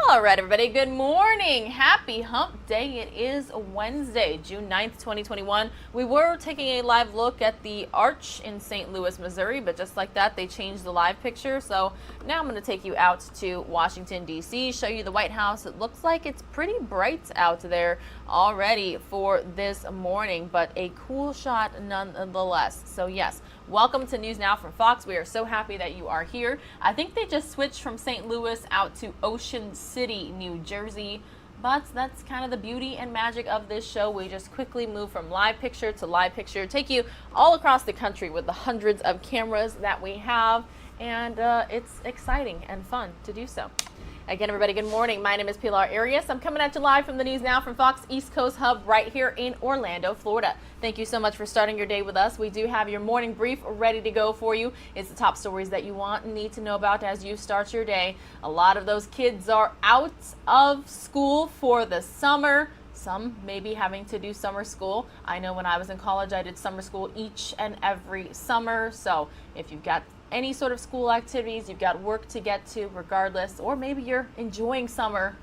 All right, everybody, good morning. Happy hump day. It is Wednesday, June 9th, 2021. We were taking a live look at the Arch in St. Louis, Missouri, but just like that, they changed the live picture. So now I'm going to take you out to Washington, D.C., show you the White House. It looks like it's pretty bright out there already for this morning, but a cool shot nonetheless. So yes, welcome to News Now from Fox. We are so happy that you are here. I think they just switched from St. Louis out to Ocean City, New Jersey, but that's kind of the beauty and magic of this show. We just quickly move from live picture to live picture, take you all across the country with the hundreds of cameras that we have, and it's exciting and fun to do so. Again, everybody, good morning. My name is Pilar Arias. I'm coming at you live from the News Now from Fox East Coast Hub right here in Orlando, Florida. Thank you so much for starting your day with us. We do have your morning brief ready to go for you. It's the top stories that you want and need to know about as you start your day. A lot of those kids are out of school for the summer. Some may be having to do summer school. I know when I was in college, I did summer school each and every summer. So if you've got any sort of school activities, you've got work to get to regardless, or maybe you're enjoying summer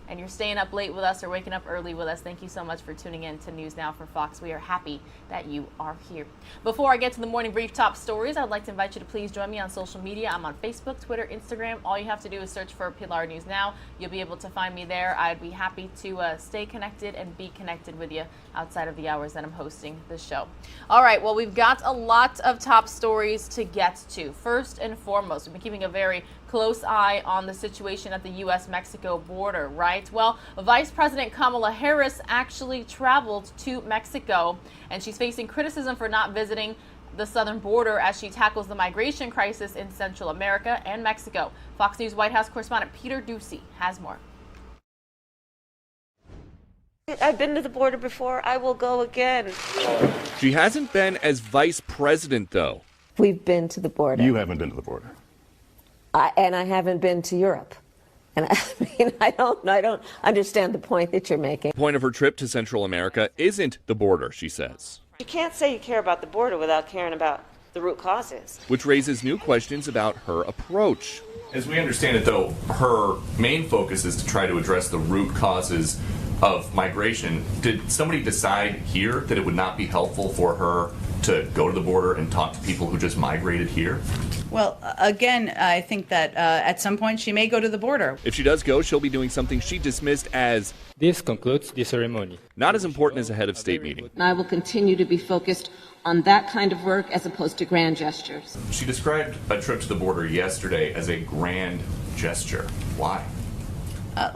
and you're staying up late with us or waking up early with us, thank you so much for tuning in to News Now from Fox. We are happy that you are here. Before I get to the morning brief top stories, I'd like to invite you to please join me on social media. I'm on Facebook, Twitter, Instagram. All you have to do is search for Pilar News Now. You'll be able to find me there. I'd be happy to stay connected and be connected with you outside of the hours that I'm hosting the show. All right, well, we've got a lot of top stories to get to. First and foremost, we've been keeping a very close eye on the situation at the U.S.-Mexico border, right? Well, Vice President Kamala Harris actually traveled to Mexico, and she's facing criticism for not visiting the southern border as she tackles the migration crisis in Central America and Mexico. Fox News White House correspondent Peter Ducey has more. I've been to the border before. I will go again. She hasn't been as vice president, though. We've been to the border. You haven't been to the border. And I haven't been to Europe. And I mean, I don't understand the point that you're making. The point of her trip to Central America isn't the border, she says. You can't say you care about the border without caring about the root causes. Which raises new questions about her approach. As we understand it, though, her main focus is to try to address the root causes of migration. Did somebody decide here that it would not be helpful for her to go to the border and talk to people who just migrated here? Well, again, I think that at some point she may go to the border. If she does go, she'll be doing something she dismissed as this concludes the ceremony. Not as important as a head of state meeting. I will continue to be focused on that kind of work as opposed to grand gestures. She described a trip to the border yesterday as a grand gesture. Why?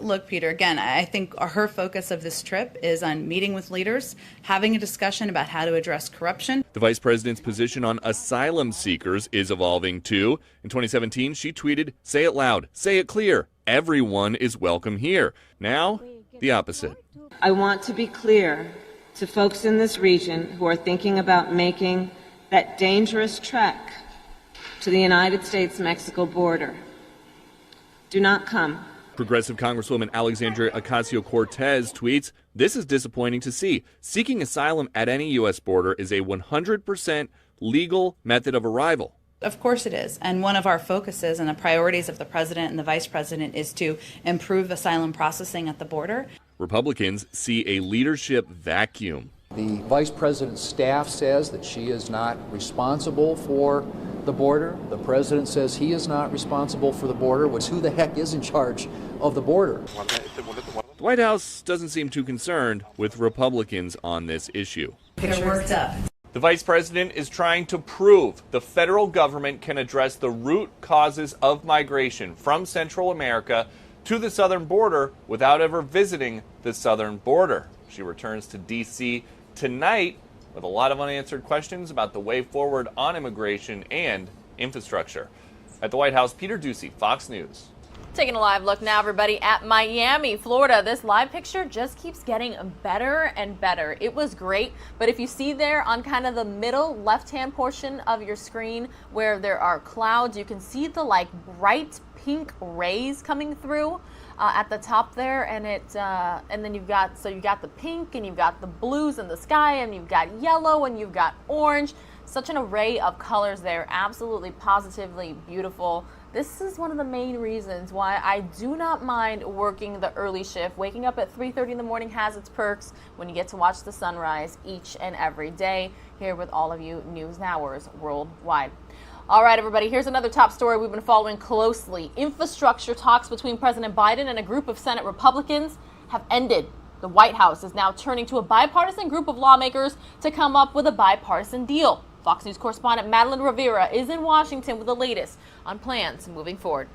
Look, Peter, again, I think her focus of this trip is on meeting with leaders, having a discussion about how to address corruption. The vice president's position on asylum seekers is evolving, too. In 2017, she tweeted, "Say it loud, say it clear. Everyone is welcome here." Now, the opposite. I want to be clear to folks in this region who are thinking about making that dangerous trek to the United States-Mexico border. Do not come. Progressive Congresswoman Alexandria Ocasio-Cortez tweets, "This is disappointing to see. Seeking asylum at any U.S. border is a 100% legal method of arrival." Of course it is. And one of our focuses and the priorities of the president and the vice president is to improve asylum processing at the border. Republicans see a leadership vacuum. The vice president's staff says that she is not responsible for the border. The president says he is not responsible for the border, which who the heck is in charge of the border? The White House doesn't seem too concerned with Republicans on this issue. They're worked up. The vice president is trying to prove the federal government can address the root causes of migration from Central America to the southern border without ever visiting the southern border. She returns to D.C. tonight with a lot of unanswered questions about the way forward on immigration and infrastructure. At the White House, Peter Ducey, Fox News. Taking a live look now, everybody, at Miami, Florida. This live picture just keeps getting better and better. It was great, but if you see there on kind of the middle left-hand portion of your screen where there are clouds, you can see the like bright pink rays coming through at the top there, and then you've got the pink, and you've got the blues in the sky, and you've got yellow, and you've got orange. Such an array of colors there. Absolutely, positively beautiful. This is one of the main reasons why I do not mind working the early shift. Waking up at 3:30 in the morning has its perks when you get to watch the sunrise each and every day here with all of you NewsNOWers worldwide. All right, everybody, here's another top story we've been following closely. Infrastructure talks between President Biden and a group of Senate Republicans have ended. The White House is now turning to a bipartisan group of lawmakers to come up with a bipartisan deal. Fox News correspondent Madeline Rivera is in Washington with the latest on plans moving forward.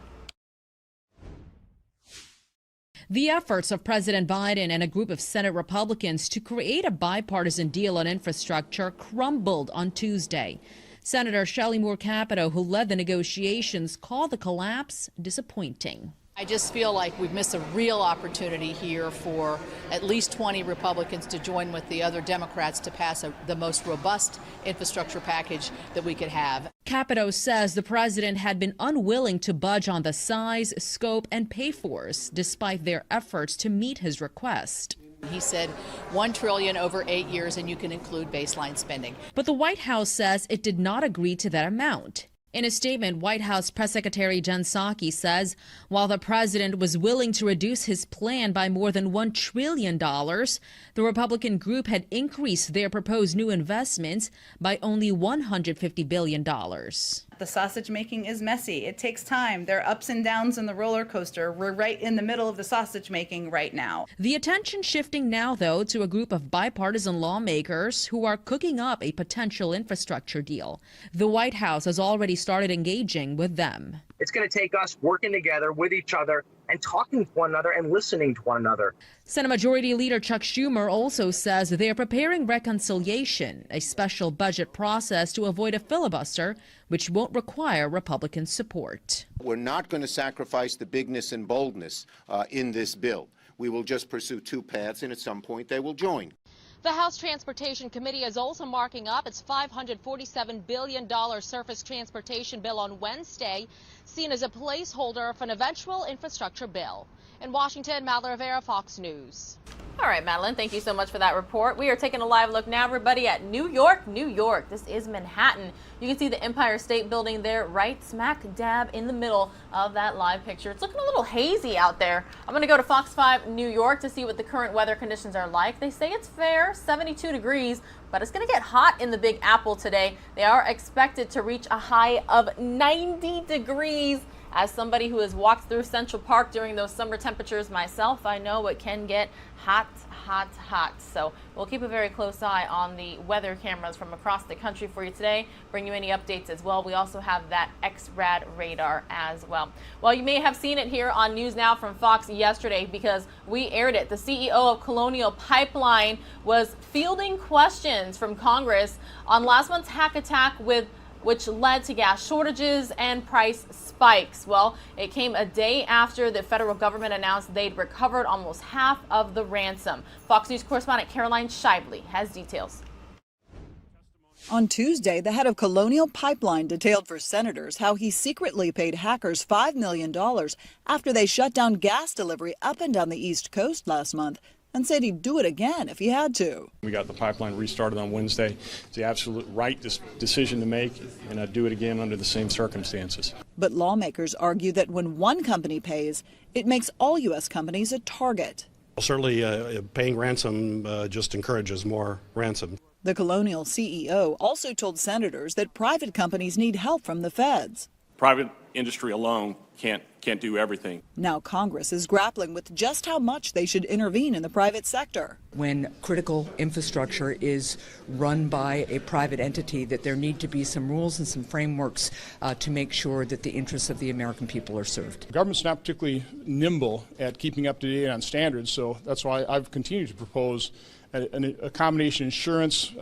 The efforts of President Biden and a group of Senate Republicans to create a bipartisan deal on infrastructure crumbled on Tuesday. Senator Shelley Moore Capito, who led the negotiations, called the collapse disappointing. I just feel like we've missed a real opportunity here for at least 20 Republicans to join with the other Democrats to pass the most robust infrastructure package that we could have. Capito says the president had been unwilling to budge on the size, scope, and pay-fors, despite their efforts to meet his request. He said $1 trillion over 8 years, and you can include baseline spending. But the White House says it did not agree to that amount. In a statement, White House Press Secretary Jen Psaki says while the president was willing to reduce his plan by more than $1 trillion, the Republican group had increased their proposed new investments by only $150 billion. The sausage making is messy. It takes time. There are ups and downs in the roller coaster. We're right in the middle of the sausage making right now. The attention shifting now, though, to a group of bipartisan lawmakers who are cooking up a potential infrastructure deal. The White House has already started engaging with them. It's going to take us working together with each other and talking to one another and listening to one another. Senate Majority Leader Chuck Schumer also says they're preparing reconciliation, a special budget process to avoid a filibuster, which won't require Republican support. We're not going to sacrifice the bigness and boldness in this bill. We will just pursue two paths, and at some point they will join. The House Transportation Committee is also marking up its $547 billion surface transportation bill on Wednesday, seen as a placeholder for an eventual infrastructure bill. In Washington, Madeline Rivera, Fox News. All right, Madeline, thank you so much for that report. We are taking a live look now, everybody, at New York, New York. This is Manhattan. You can see the Empire State Building there right smack dab in the middle of that live picture. It's looking a little hazy out there. I'm going to go to Fox 5 New York to see what the current weather conditions are like. They say it's fair, 72 degrees, but it's going to get hot in the Big Apple today. They are expected to reach a high of 90 degrees. As somebody who has walked through Central Park during those summer temperatures myself, I know it can get hot, hot, hot. So we'll keep a very close eye on the weather cameras from across the country for you today. Bring you any updates as well. We also have that XRAD radar as well. Well, you may have seen it here on News Now from Fox yesterday because we aired it. The CEO of Colonial Pipeline was fielding questions from Congress on last month's hack attack which led to gas shortages and price spikes. Well, it came a day after the federal government announced they'd recovered almost half of the ransom. Fox News correspondent Caroline Shively has details. On Tuesday, the head of Colonial Pipeline detailed for senators how he secretly paid hackers $5 million after they shut down gas delivery up and down the East Coast last month, and said he'd do it again if he had to. We got the pipeline restarted on Wednesday. It's the absolute right decision to make, and I'd do it again under the same circumstances. But lawmakers argue that when one company pays, it makes all U.S. companies a target. Well, certainly paying ransom just encourages more ransom. The Colonial CEO also told senators that private companies need help from the feds. Private industry alone can't do everything. Now Congress is grappling with just how much they should intervene in the private sector. When critical infrastructure is run by a private entity, that there need to be some rules and some frameworks to make sure that the interests of the American people are served. The government's not particularly nimble at keeping up to date on standards, so that's why I've continued to propose a combination insurance,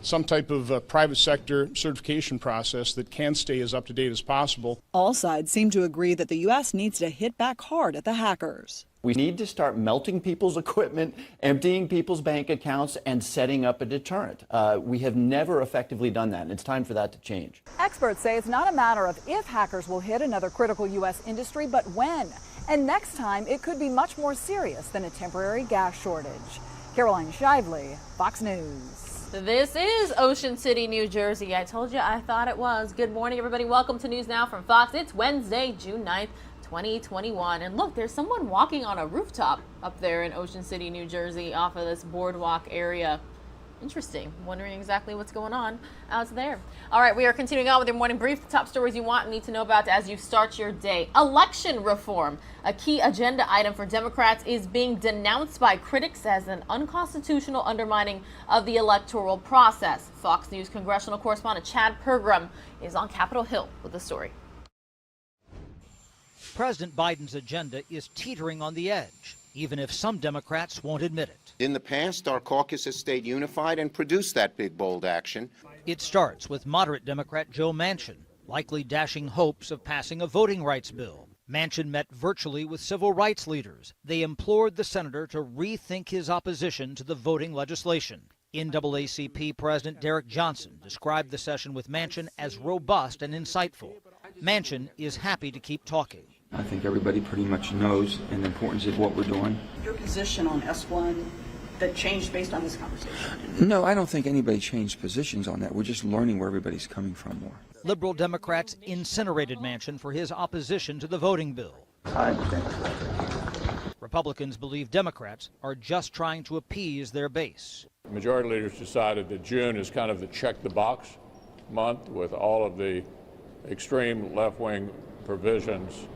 some type of private sector certification process that can stay as up to date as possible. All sides seem to agree that the U.S. needs to hit back hard at the hackers. We need to start melting people's equipment, emptying people's bank accounts, and setting up a deterrent. We have never effectively done that, and it's time for that to change. Experts say it's not a matter of if hackers will hit another critical U.S. industry, but when. And next time, it could be much more serious than a temporary gas shortage. Caroline Shively, Fox News. This is Ocean City, New Jersey. I told you I thought it was. Good morning, everybody. Welcome to News Now from Fox. It's Wednesday, June 9th, 2021. And look, there's someone walking on a rooftop up there in Ocean City, New Jersey, off of this boardwalk area. Interesting. Wondering exactly what's going on out there. All right, we are continuing on with your morning brief. The top stories you want and need to know about as you start your day. Election reform, a key agenda item for Democrats, is being denounced by critics as an unconstitutional undermining of the electoral process. Fox News congressional correspondent Chad Pergram is on Capitol Hill with the story. President Biden's agenda is teetering on the edge, even if some Democrats won't admit it. In the past, our caucus has stayed unified and produced that big, bold action. It starts with moderate Democrat Joe Manchin, likely dashing hopes of passing a voting rights bill. Manchin met virtually with civil rights leaders. They implored the senator to rethink his opposition to the voting legislation. NAACP President Derek Johnson described the session with Manchin as robust and insightful. Manchin is happy to keep talking. I think everybody pretty much knows the importance of what we're doing. Your position on S1 that changed based on this conversation? No, I don't think anybody changed positions on that. We're just learning where everybody's coming from more. Liberal Democrats incinerated Manchin for his opposition to the voting bill. I understand. Republicans believe Democrats are just trying to appease their base. Majority leaders decided that June is kind of the check-the-box month with all of the extreme left-wing provisions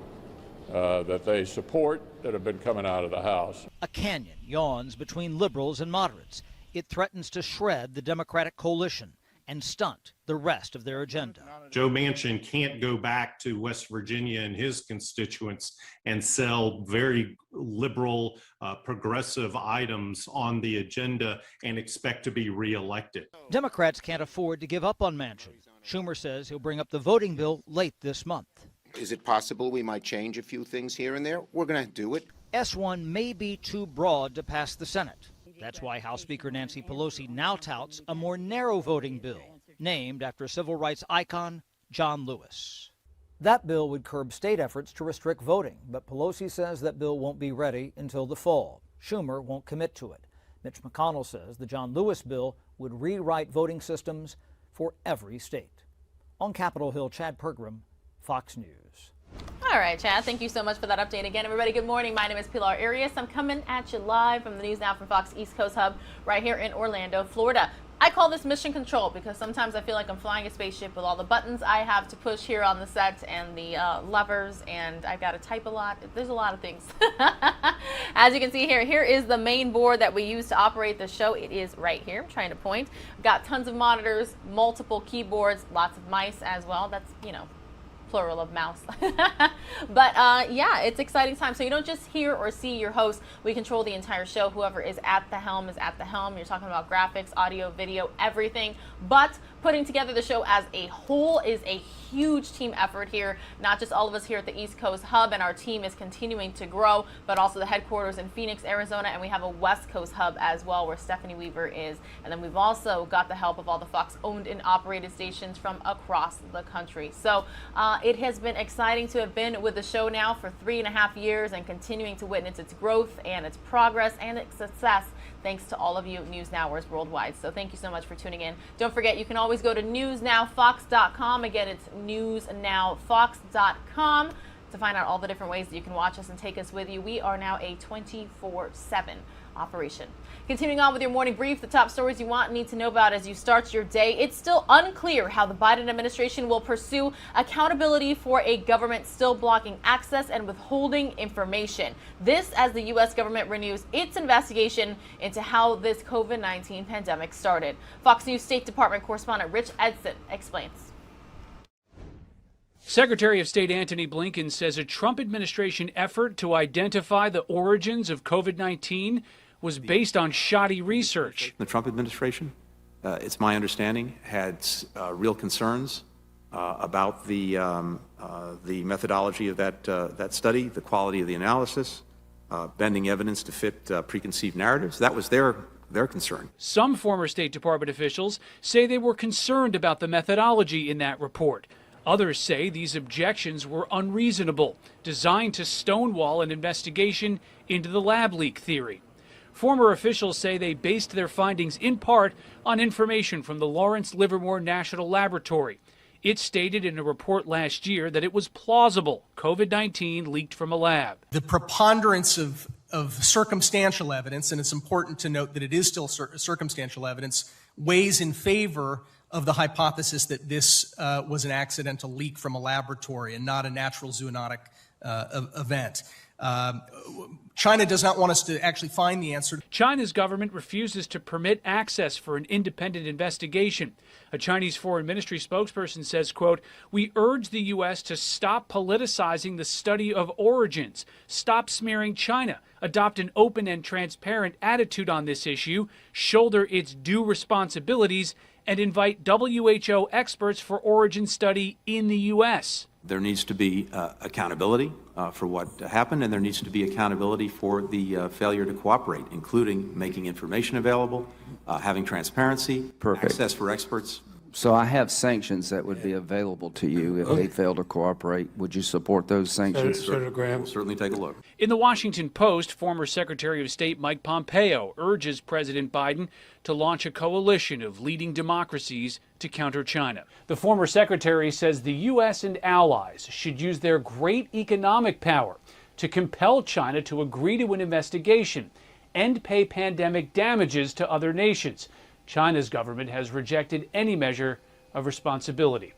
that they support that have been coming out of the House. A canyon yawns between liberals and moderates. It threatens to shred the Democratic coalition and stunt the rest of their agenda. Joe Manchin can't go back to West Virginia and his constituents and sell very liberal, progressive items on the agenda and expect to be reelected. Democrats can't afford to give up on Manchin. Schumer says he'll bring up the voting bill late this month. Is it possible we might change a few things here and there? We're going to do it. S1 may be too broad to pass the Senate. That's why House Speaker Nancy Pelosi now touts a more narrow voting bill, named after civil rights icon John Lewis. That bill would curb state efforts to restrict voting, but Pelosi says that bill won't be ready until the fall. Schumer won't commit to it. Mitch McConnell says the John Lewis bill would rewrite voting systems for every state. On Capitol Hill, Chad Pergram, Fox News. All right, Chad, thank you so much for that update. Again, everybody, good morning. My name is Pilar Arias. I'm coming at you live from the News Now from Fox East Coast Hub right here in Orlando, Florida. I call this mission control because sometimes I feel like I'm flying a spaceship with all the buttons I have to push here on the set and the levers, and I've got to type a lot. There's a lot of things. As you can see here is the main board that we use to operate the show. It is right here. I'm trying to point. We've got tons of monitors, multiple keyboards, lots of mice as well. That's, you know, plural of mouse. But yeah, it's exciting time. So you don't just hear or see your host. We control the entire show. Whoever is at the helm is at the helm. You're talking about graphics, audio, video, everything. But putting together the show as a whole is a huge team effort here. Not just all of us here at the East Coast Hub, and our team is continuing to grow, but also the headquarters in Phoenix, Arizona, and we have a West Coast Hub as well where Stephanie Weaver is. And then we've also got the help of all the Fox owned and operated stations from across the country. So it has been exciting to have been with the show now for 3.5 years and continuing to witness its growth and its progress and its success thanks to all of you NewsNowers worldwide. So thank you so much for tuning in. Don't forget, you can always go to newsnowfox.com. Again, it's newsnowfox.com to find out all the different ways that you can watch us and take us with you. We are now a 24/7 operation. Continuing on with your morning brief, the top stories you want and need to know about as you start your day. It's still unclear how the Biden administration will pursue accountability for a government still blocking access and withholding information. This as the U.S. government renews its investigation into how this COVID-19 pandemic started. Fox News State Department correspondent Rich Edson explains. Secretary of State Antony Blinken says a Trump administration effort to identify the origins of COVID-19 was based on shoddy research. The Trump administration, it's my understanding, had real concerns about the methodology of that study, the quality of the analysis, bending evidence to fit preconceived narratives. That was their concern. Some former State Department officials say they were concerned about the methodology in that report. Others say these objections were unreasonable, designed to stonewall an investigation into the lab leak theory. Former officials say they based their findings in part on information from the Lawrence Livermore National Laboratory. It stated in a report last year that it was plausible COVID-19 leaked from a lab. The preponderance of circumstantial evidence, and it's important to note that it is still circumstantial evidence, weighs in favor of the hypothesis that this was an accidental leak from a laboratory and not a natural zoonotic event. China does not want us to actually find the answer. China's government refuses to permit access for an independent investigation. A Chinese foreign ministry spokesperson says, quote, "We urge the U.S. to stop politicizing the study of origins, stop smearing China, adopt an open and transparent attitude on this issue, shoulder its due responsibilities, and invite WHO experts for origin study in the U.S." There needs to be accountability for what happened, and there needs to be accountability for the failure to cooperate, including making information available, having transparency, access for experts. So I have sanctions that would be available to you if they fail to cooperate. Would you support those sanctions? Senator Graham. We'll certainly take a look. In the Washington Post, former Secretary of State Mike Pompeo urges President Biden to launch a coalition of leading democracies to counter China. The former secretary says the U.S. and allies should use their great economic power to compel China to agree to an investigation and pay pandemic damages to other nations. China's government has rejected any measure of responsibility.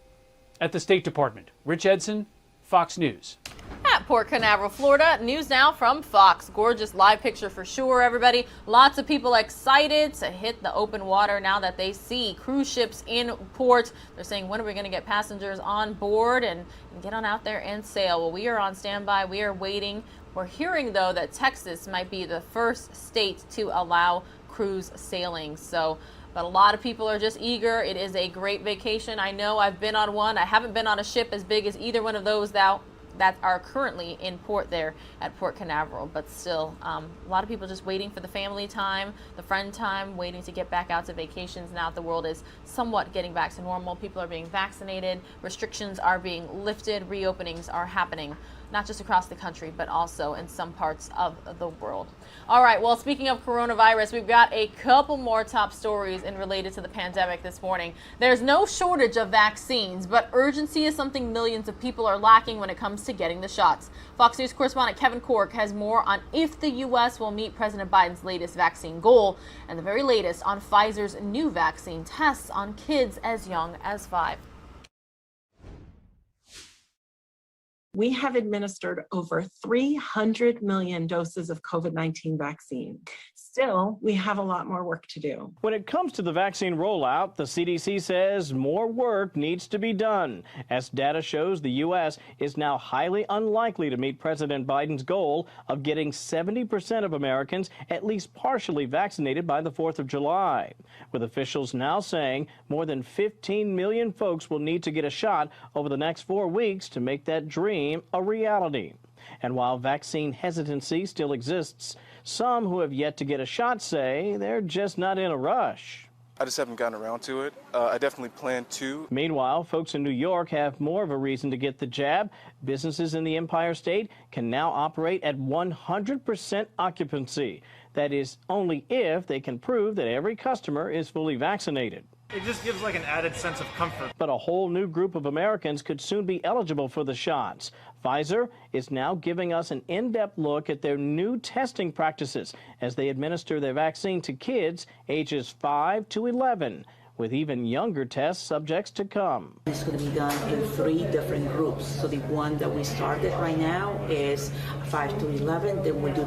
At the State Department, Rich Edson, Fox News. At Port Canaveral, Florida, news now from Fox. Gorgeous live picture for sure, everybody. Lots of people excited to hit the open water now that they see cruise ships in port. They're saying, when are we going to get passengers on board and get on out there and sail? Well, we are on standby. We are waiting. We're hearing, though, that Texas might be the first state to allow cruise sailing. But a lot of people are just eager. It is a great vacation. I know I've been on one. I haven't been on a ship as big as either one of those that are currently in port there at Port Canaveral. But still, a lot of people just waiting for the family time, the friend time, waiting to get back out to vacations now that the world is somewhat getting back to normal. People are being vaccinated. Restrictions are being lifted. Reopenings are happening, not just across the country, but also in some parts of the world. All right, well, speaking of coronavirus, we've got a couple more top stories related to the pandemic this morning. There's no shortage of vaccines, but urgency is something millions of people are lacking when it comes to getting the shots. Fox News correspondent Kevin Cork has more on if the U.S. will meet President Biden's latest vaccine goal and the very latest on Pfizer's new vaccine tests on kids as young as 5. We have administered over 300 million doses of COVID-19 vaccine. Still, we have a lot more work to do. When it comes to the vaccine rollout, the CDC says more work needs to be done, as data shows the U.S. is now highly unlikely to meet President Biden's goal of getting 70% of Americans at least partially vaccinated by the 4th of July, with officials now saying more than 15 million folks will need to get a shot over the next 4 weeks to make that dream a reality. And while vaccine hesitancy still exists, some who have yet to get a shot say they're just not in a rush. I just haven't gotten around to it. I definitely plan to. Meanwhile, folks in New York have more of a reason to get the jab. Businesses in the Empire State can now operate at 100% occupancy. That is only if they can prove that every customer is fully vaccinated. It just gives like an added sense of comfort. But a whole new group of Americans could soon be eligible for the shots. Pfizer is now giving us an in-depth look at their new testing practices as they administer their vaccine to kids ages 5 to 11. with even younger test subjects to come. It's going to be done in 3 different groups. So the one that we started right now is 5 to 11, then we'll do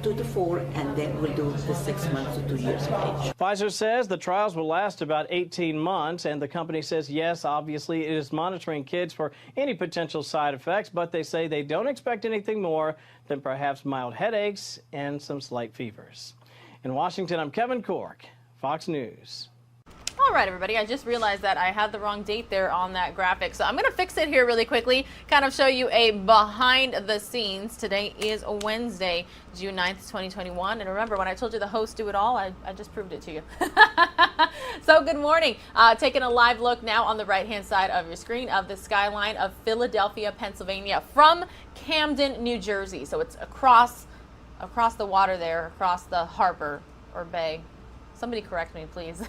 2 to 4, and then we'll do the 6 months to 2 years of age. Pfizer says the trials will last about 18 months, and the company says, yes, obviously it is monitoring kids for any potential side effects, but they say they don't expect anything more than perhaps mild headaches and some slight fevers. In Washington, I'm Kevin Cork, Fox News. All right, everybody, I just realized that I had the wrong date there on that graphic. So I'm going to fix it here really quickly, kind of show you a behind the scenes. Today is Wednesday, June 9th, 2021. And remember, when I told you the hosts do it all, I just proved it to you. So good morning. Taking a live look now on the right-hand side of your screen of the skyline of Philadelphia, Pennsylvania from Camden, New Jersey. So it's across across the water there, across the harbor or bay. Somebody correct me, please.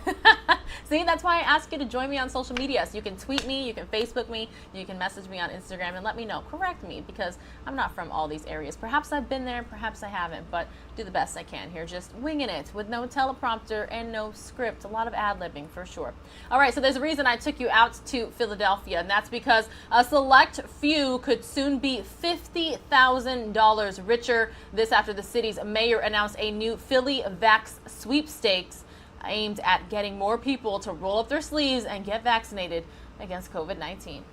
See, that's why I ask you to join me on social media. So you can tweet me, you can Facebook me, you can message me on Instagram and let me know. Correct me, because I'm not from all these areas. Perhaps I've been there, perhaps I haven't, but do the best I can here. Just winging it with no teleprompter and no script. A lot of ad-libbing for sure. All right, so there's a reason I took you out to Philadelphia, and that's because a select few could soon be $50,000 richer. This after the city's mayor announced a new Philly Vax sweepstakes aimed at getting more people to roll up their sleeves and get vaccinated against COVID-19.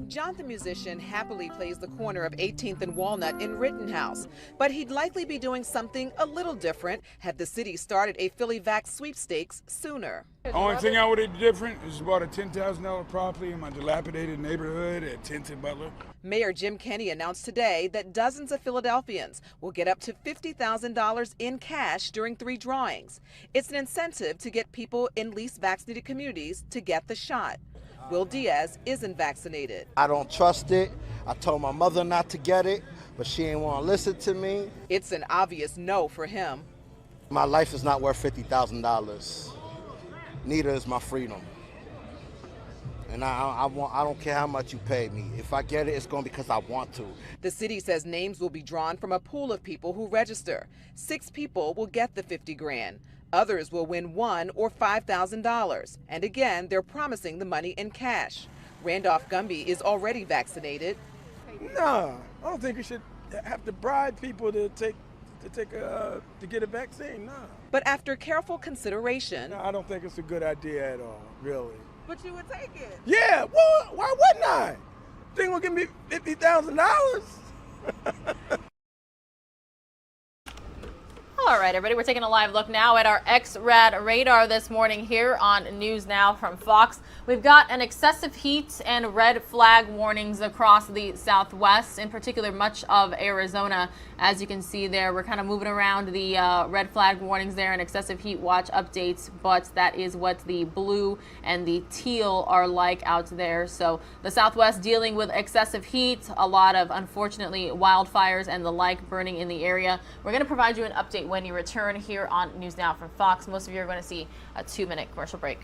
John the musician happily plays the corner of 18th and Walnut in Rittenhouse, but he'd likely be doing something a little different had the city started a Philly Vax sweepstakes sooner. Only thing I would have different is bought a $10,000 property in my dilapidated neighborhood at 10th and Butler. Mayor Jim Kenney announced today that dozens of Philadelphians will get up to $50,000 in cash during 3 drawings. It's an incentive to get people in least vaccinated communities to get the shot. Will Diaz isn't vaccinated. I don't trust it. I told my mother not to get it, but she didn't want to listen to me. It's an obvious no for him. My life is not worth $50,000. Neither is my freedom. And I don't care how much you pay me. If I get it, it's going because I want to. The city says names will be drawn from a pool of people who register. 6 people will get the 50 grand. Others will win $1,000 or $5,000. And again, they're promising the money in cash. Randolph Gumby is already vaccinated. No, I don't think you should have to bribe people to get a vaccine. No. But after careful consideration, No, I don't think it's a good idea at all, really. But you would take it. Yeah, well, why wouldn't I? Think will give me $50,000? All right, everybody, we're taking a live look now at our X-Rad radar this morning here on News Now from Fox. We've got an excessive heat and red flag warnings across the Southwest, in particular much of Arizona. As you can see there, we're kind of moving around the red flag warnings there and excessive heat watch updates, but that is what the blue and the teal are like out there. So the Southwest dealing with excessive heat, a lot of, unfortunately, wildfires and the like burning in the area. We're going to provide you an update when you return here on News Now from Fox. Most of you are going to see a 2-minute commercial break.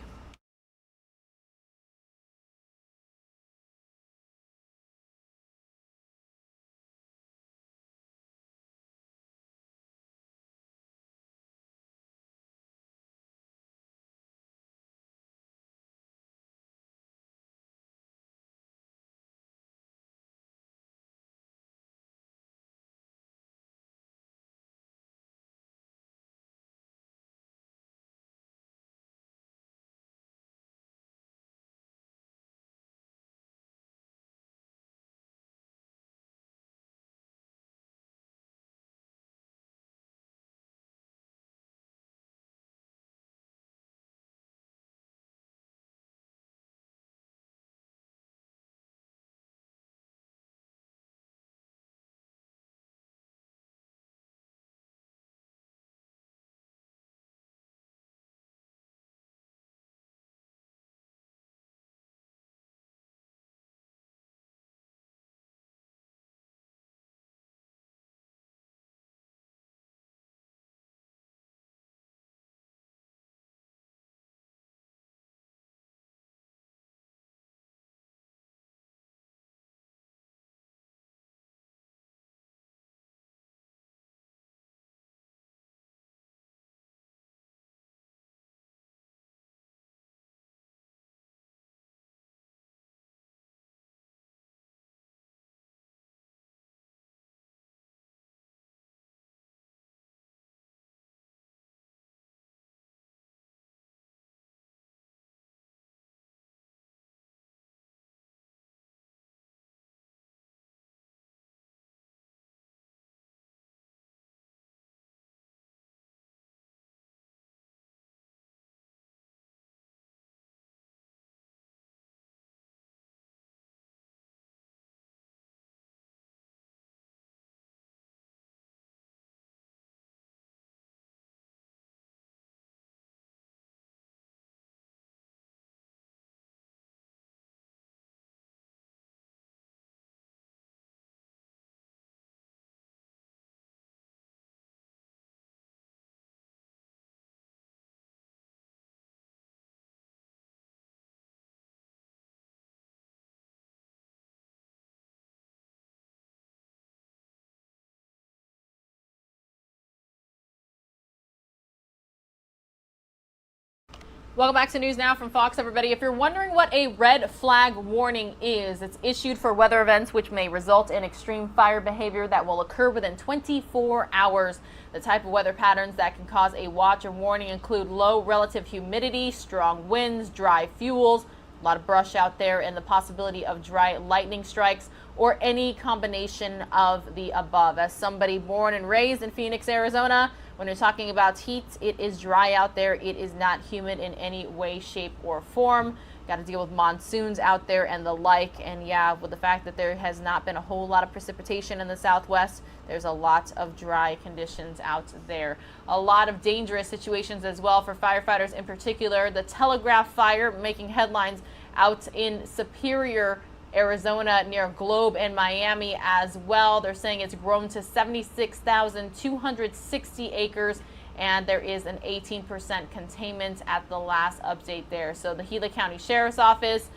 Welcome back to News Now from Fox, everybody. If you're wondering what a red flag warning is, it's issued for weather events which may result in extreme fire behavior that will occur within 24 hours. The type of weather patterns that can cause a watch or warning include low relative humidity, strong winds, dry fuels, a lot of brush out there, and the possibility of dry lightning strikes or any combination of the above. As somebody born and raised in Phoenix, Arizona, when you're talking about heat, it is dry out there. It is not humid in any way, shape, or form. Got to deal with monsoons out there and the like. And yeah, with the fact that there has not been a whole lot of precipitation in the Southwest, there's a lot of dry conditions out there. A lot of dangerous situations as well for firefighters in particular. The Telegraph fire making headlines out in Superior, Arizona, near Globe and Miami as well. They're saying it's grown to 76,260 acres, and there is an 18% containment at the last update there. So the Gila County Sheriff's Office,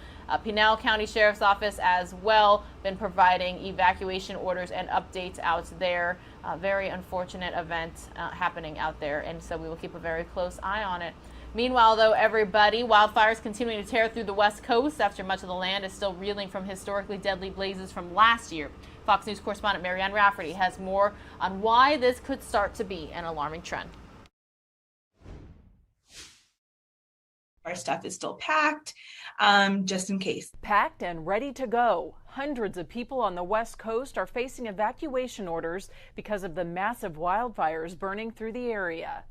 Pinal County Sheriff's Office as well, been providing evacuation orders and updates out there. Very unfortunate event happening out there, and so we will keep a very close eye on it. Meanwhile, though, everybody, wildfires continuing to tear through the West Coast after much of the land is still reeling from historically deadly blazes from last year. Fox News correspondent Marianne Rafferty has more on why this could start to be an alarming trend. Our stuff is still packed, just in case. Packed and ready to go. Hundreds of people on the West Coast are facing evacuation orders because of the massive wildfires burning through the area.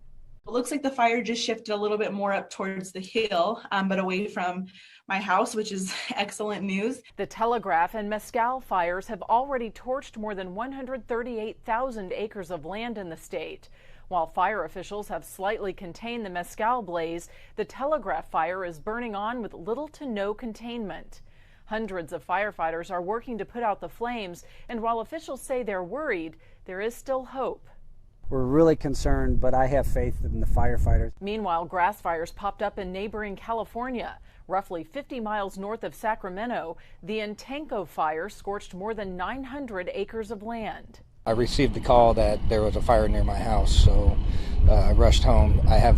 It looks like the fire just shifted a little bit more up towards the hill, but away from my house, which is excellent news. The Telegraph and Mescal fires have already torched more than 138,000 acres of land in the state. While fire officials have slightly contained the Mescal blaze, the Telegraph fire is burning on with little to no containment. Hundreds of firefighters are working to put out the flames, and while officials say they're worried, there is still hope. We're really concerned, but I have faith in the firefighters. Meanwhile, grass fires popped up in neighboring California. Roughly 50 miles north of Sacramento, the Entanco fire scorched more than 900 acres of land. I received the call that there was a fire near my house, so I rushed home. I have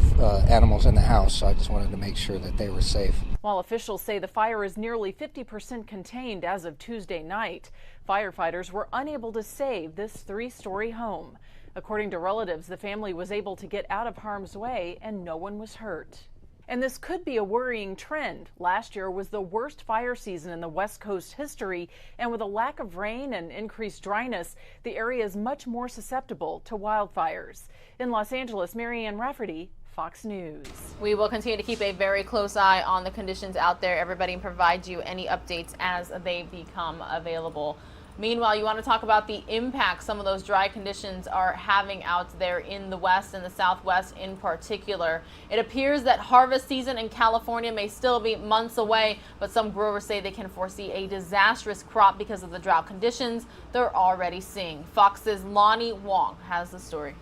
animals in the house, so I just wanted to make sure that they were safe. While officials say the fire is nearly 50% contained as of Tuesday night, firefighters were unable to save this three-story home. According to relatives, the family was able to get out of harm's way and no one was hurt. And this could be a worrying trend. Last year was the worst fire season in the West Coast history, and with a lack of rain and increased dryness, the area is much more susceptible to wildfires. In Los Angeles, Marianne Rafferty, Fox News. We will continue to keep a very close eye on the conditions out there, everybody, and provide you any updates as they become available. Meanwhile, you want to talk about the impact some of those dry conditions are having out there in the West and the Southwest in particular. It appears that harvest season in California may still be months away, but some growers say they can foresee a disastrous crop because of the drought conditions they're already seeing. Fox's Lonnie Wong has the story.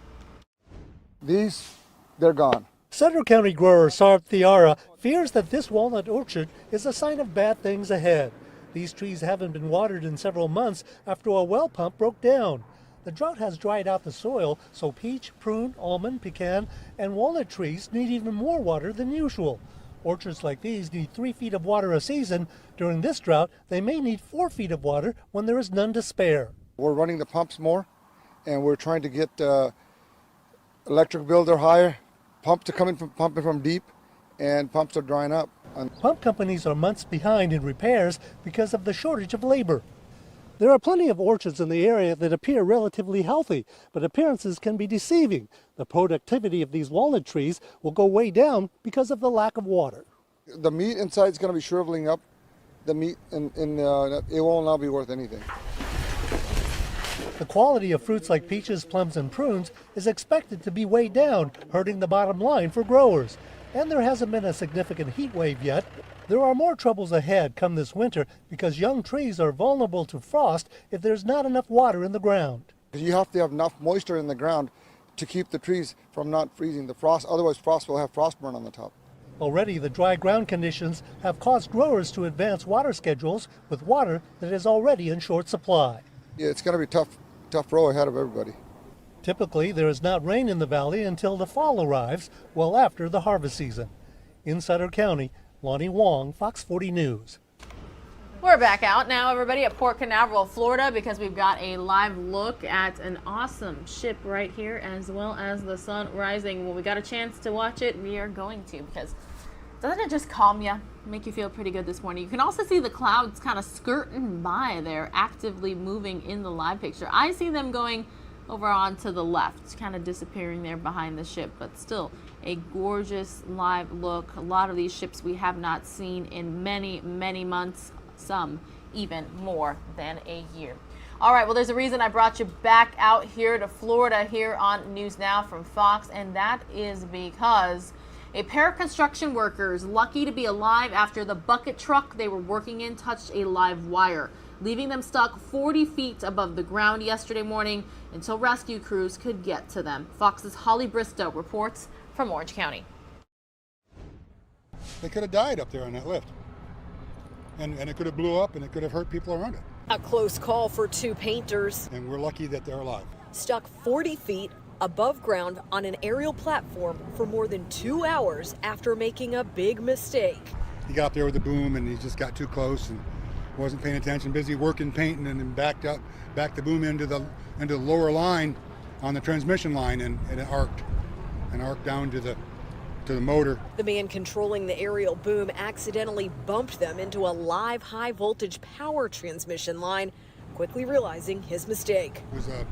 They're gone. Central County grower Sarv Thiara fears that this walnut orchard is a sign of bad things ahead. These trees haven't been watered in several months after a well pump broke down. The drought has dried out the soil, so peach, prune, almond, pecan, and walnut trees need even more water than usual. Orchards like these need 3 feet of water a season. During this drought, they may need 4 feet of water when there is none to spare. We're running the pumps more, and we're trying to get electric bills are higher, pumps are pumping from deep, and pumps are drying up. Pump companies are months behind in repairs because of the shortage of labor. There are plenty of orchards in the area that appear relatively healthy, but appearances can be deceiving. The productivity of these walnut trees will go way down because of the lack of water. The meat inside is going to be shriveling up. The meat, it will not be worth anything. The quality of fruits like peaches, plums, and prunes is expected to be way down, hurting the bottom line for growers. And there hasn't been a significant heat wave yet. There are more troubles ahead come this winter because young trees are vulnerable to frost if there's not enough water in the ground. You have to have enough moisture in the ground to keep the trees from not freezing the frost. Otherwise, frost will have frost burn on the top. Already, the dry ground conditions have caused growers to advance water schedules with water that is already in short supply. Yeah, it's going to be tough row ahead of everybody. Typically, there is not rain in the valley until the fall arrives, well after the harvest season. In Sutter County, Lonnie Wong, Fox 40 News. We're back out now, everybody, at Port Canaveral, Florida, because we've got a live look at an awesome ship right here, as well as the sun rising. Well, we got a chance to watch it. We are going to, because doesn't it just calm you, make you feel pretty good this morning? You can also see the clouds kind of skirting by there, actively moving in the live picture. I see them going over onto the left, kind of disappearing there behind the ship, but still a gorgeous live look. A lot of these ships we have not seen in many, many months, some even more than a year. All right, well, there's a reason I brought you back out here to Florida here on News Now from Fox, and that is because a pair of construction workers lucky to be alive after the bucket truck they were working in touched a live wire, leaving them stuck 40 feet above the ground yesterday morning until rescue crews could get to them. Fox's Holly Bristow reports from Orange County. They could have died up there on that lift. And it could have blew up and it could have hurt people around it. A close call for two painters. And we're lucky that they're alive. Stuck 40 feet above ground on an aerial platform for more than 2 hours after making a big mistake. He got up there with the boom and he just got too close and wasn't paying attention, busy working painting, and then backed the boom into the lower line on the transmission line, and it arced down to the motor. The man controlling the aerial boom accidentally bumped them into a live high voltage power transmission line, quickly realizing his mistake. It was a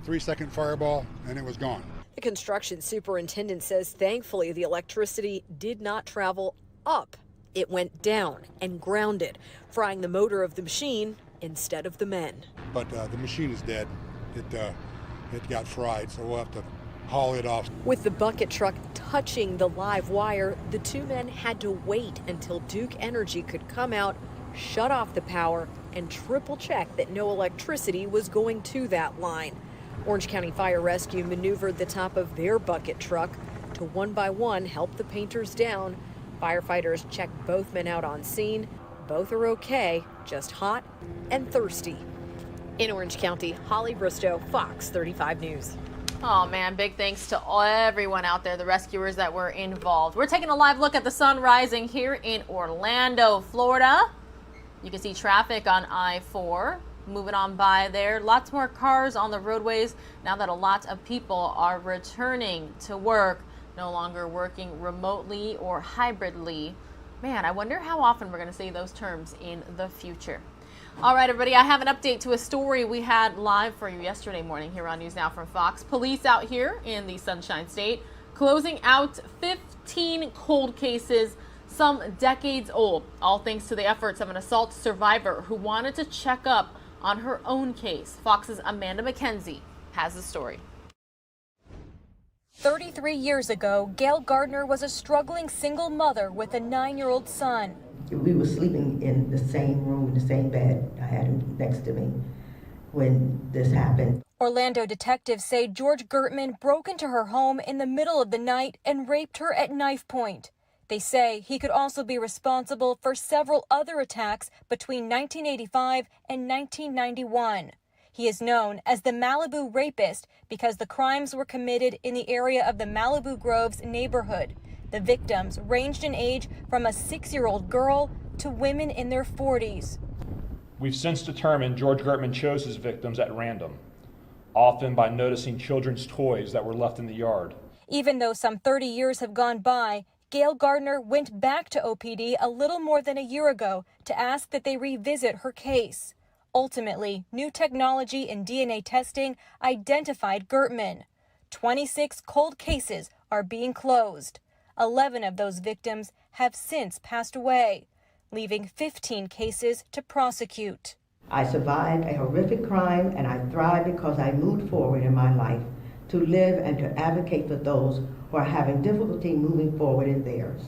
3-second fireball and it was gone. The construction superintendent says thankfully the electricity did not travel up. It went down and grounded, frying the motor of the machine instead of the men. But the machine is dead. It got fried, so we'll have to haul it off. With the bucket truck touching the live wire, the two men had to wait until Duke Energy could come out, shut off the power, and triple check that no electricity was going to that line. Orange County Fire Rescue maneuvered the top of their bucket truck to one by one help the painters down. Firefighters checked both men out on scene. Both are okay, just hot and thirsty. In Orange County, Holly Bristow, Fox 35 News. Oh man, big thanks to everyone out there, the rescuers that were involved. We're taking a live look at the sun rising here in Orlando, Florida. You can see traffic on I-4 moving on by there. Lots more cars on the roadways now that a lot of people are returning to work, no longer working remotely or hybridly. Man, I wonder how often we're going to see those terms in the future. All right, everybody, I have an update to a story we had live for you yesterday morning here on News Now from Fox. Police out here in the Sunshine State closing out 15 cold cases, some decades old, all thanks to the efforts of an assault survivor who wanted to check up on her own case. Fox's Amanda McKenzie has the story. 33 years ago, Gail Gardner was a struggling single mother with a 9-year-old son. We were sleeping in the same room, in the same bed. I had him next to me when this happened. Orlando detectives say George Gertman broke into her home in the middle of the night and raped her at knife point. They say he could also be responsible for several other attacks between 1985 and 1991. He is known as the Malibu Rapist because the crimes were committed in the area of the Malibu Groves neighborhood. The victims ranged in age from a 6-year-old girl to women in their 40s. We've since determined George Gertman chose his victims at random, often by noticing children's toys that were left in the yard. Even though some 30 years have gone by, Gail Gardner went back to OPD a little more than a year ago to ask that they revisit her case. Ultimately, new technology and DNA testing identified Gertman. 26 cold cases are being closed. 11 of those victims have since passed away, leaving 15 cases to prosecute. I survived a horrific crime and I thrived because I moved forward in my life to live and to advocate for those who are having difficulty moving forward in theirs.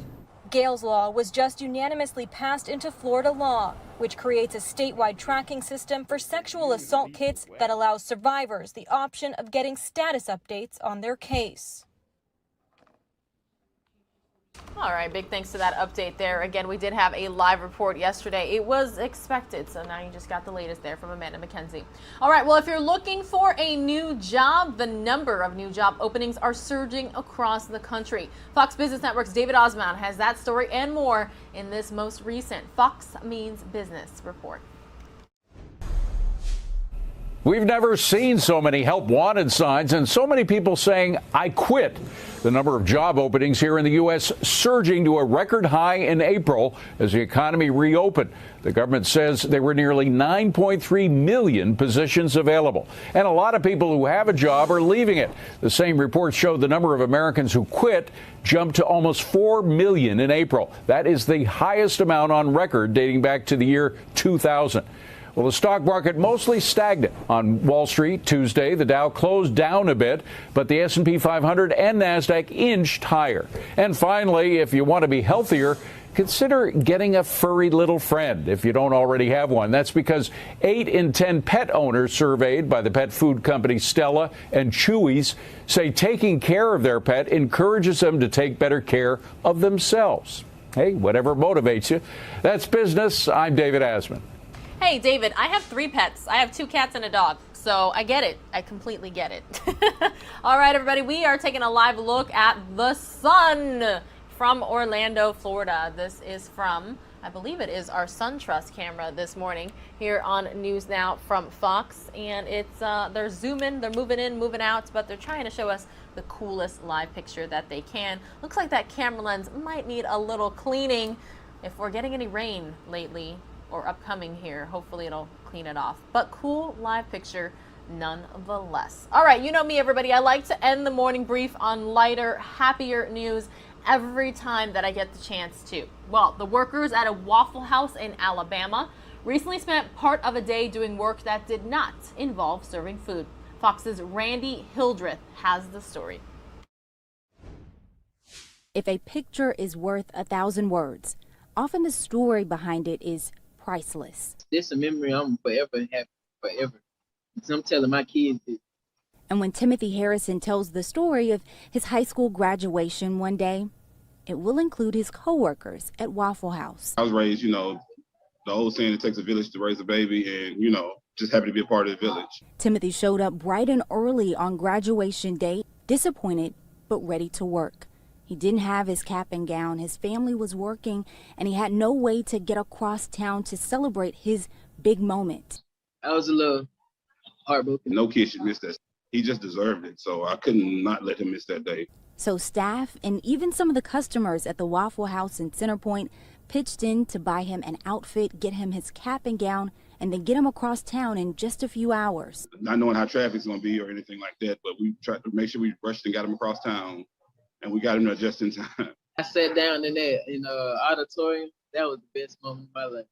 Gail's law was just unanimously passed into Florida law, which creates a statewide tracking system for sexual assault kits that allows survivors the option of getting status updates on their case. All right, big thanks to that update there. Again, we did have a live report yesterday. It was expected, so now you just got the latest there from Amanda McKenzie. All right, well, if you're looking for a new job, the number of new job openings are surging across the country. Fox Business Network's David Osman has that story and more in this most recent Fox Means Business report. We've never seen so many help wanted signs and so many people saying, I quit. The number of job openings here in the U.S. surging to a record high in April as the economy reopened. The government says there were nearly 9.3 million positions available. And a lot of people who have a job are leaving it. The same report showed the number of Americans who quit jumped to almost 4 million in April. That is the highest amount on record dating back to the year 2000. Well, the stock market mostly stagnant on Wall Street Tuesday. The Dow closed down a bit, but the S&P 500 and NASDAQ inched higher. And finally, if you want to be healthier, consider getting a furry little friend if you don't already have one. That's because 8 in 10 pet owners surveyed by the pet food company Stella and Chewy's say taking care of their pet encourages them to take better care of themselves. Hey, whatever motivates you. That's business. I'm David Asman. Hey, David, I have 3 pets. I have 2 cats and a dog, so I get it. I completely get it. All right, everybody, we are taking a live look at the sun from Orlando, Florida. This is from, I believe it is our SunTrust camera this morning here on NewsNOW from Fox. And it's they're zooming, they're moving in, moving out, but they're trying to show us the coolest live picture that they can. Looks like that camera lens might need a little cleaning. If we're getting any rain lately, or upcoming here, hopefully it'll clean it off. But cool live picture nonetheless. All right, you know me, everybody. I like to end the morning brief on lighter, happier news every time that I get the chance to. Well, the workers at a Waffle House in Alabama recently spent part of a day doing work that did not involve serving food. Fox's Randy Hildreth has the story. If a picture is worth 1,000 words, often the story behind it is priceless. This is a memory I'm forever happy, forever. So I'm telling my kids this. And when Timothy Harrison tells the story of his high school graduation one day, it will include his coworkers at Waffle House. I was raised, the old saying, it takes a village to raise a baby, and, just happy to be a part of the village. Timothy showed up bright and early on graduation day, disappointed but ready to work. He didn't have his cap and gown, his family was working, and he had no way to get across town to celebrate his big moment. I was a little heartbroken. No kid should miss that. He just deserved it, so I couldn't not let him miss that day. So staff and even some of the customers at the Waffle House in Center Point pitched in to buy him an outfit, get him his cap and gown, and then get him across town in just a few hours. Not knowing how traffic's going to be or anything like that, but we tried to make sure we rushed and got him across town. And we got him there just in time. I sat down in that auditorium. That was the best moment of my life.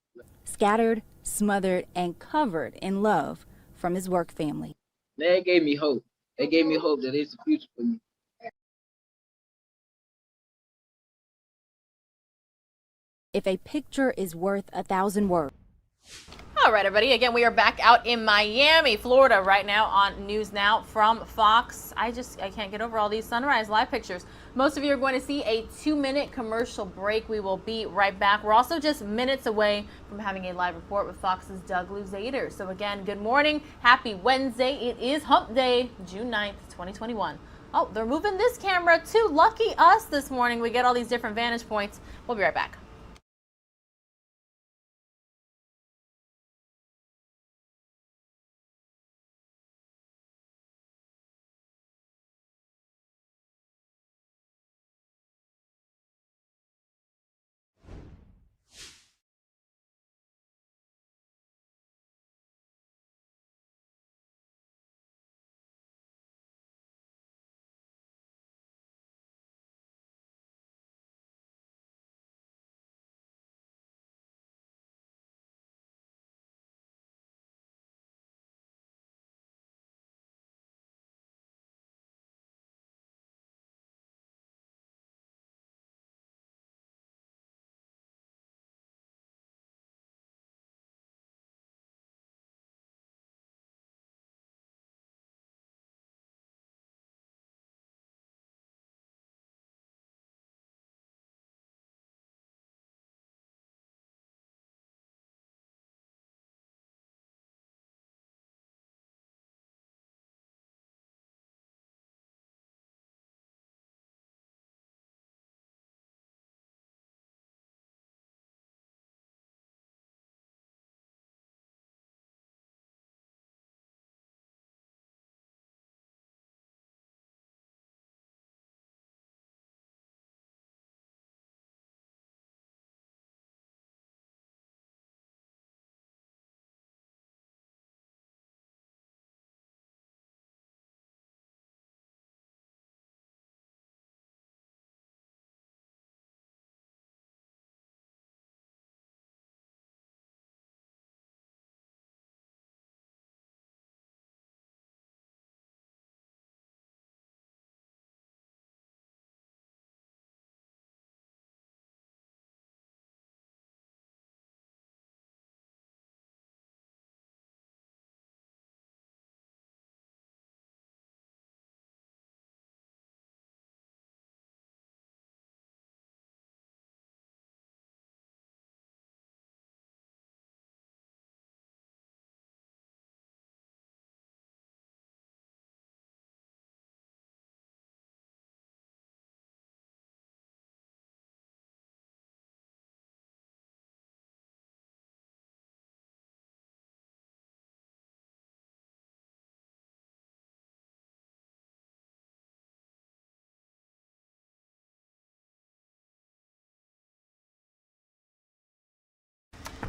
Scattered, smothered, and covered in love from his work family. That gave me hope. They gave me hope that there's a future for me. If a picture is worth 1,000 words. All right, everybody. Again, we are back out in Miami, Florida right now on NewsNOW from Fox. I can't get over all these sunrise live pictures. Most of you are going to see a 2-minute commercial break. We will be right back. We're also just minutes away from having a live report with Fox's Doug Luzader. So again, good morning. Happy Wednesday. It is Hump Day, June 9th, 2021. Oh, they're moving this camera too. Lucky us this morning. We get all these different vantage points. We'll be right back.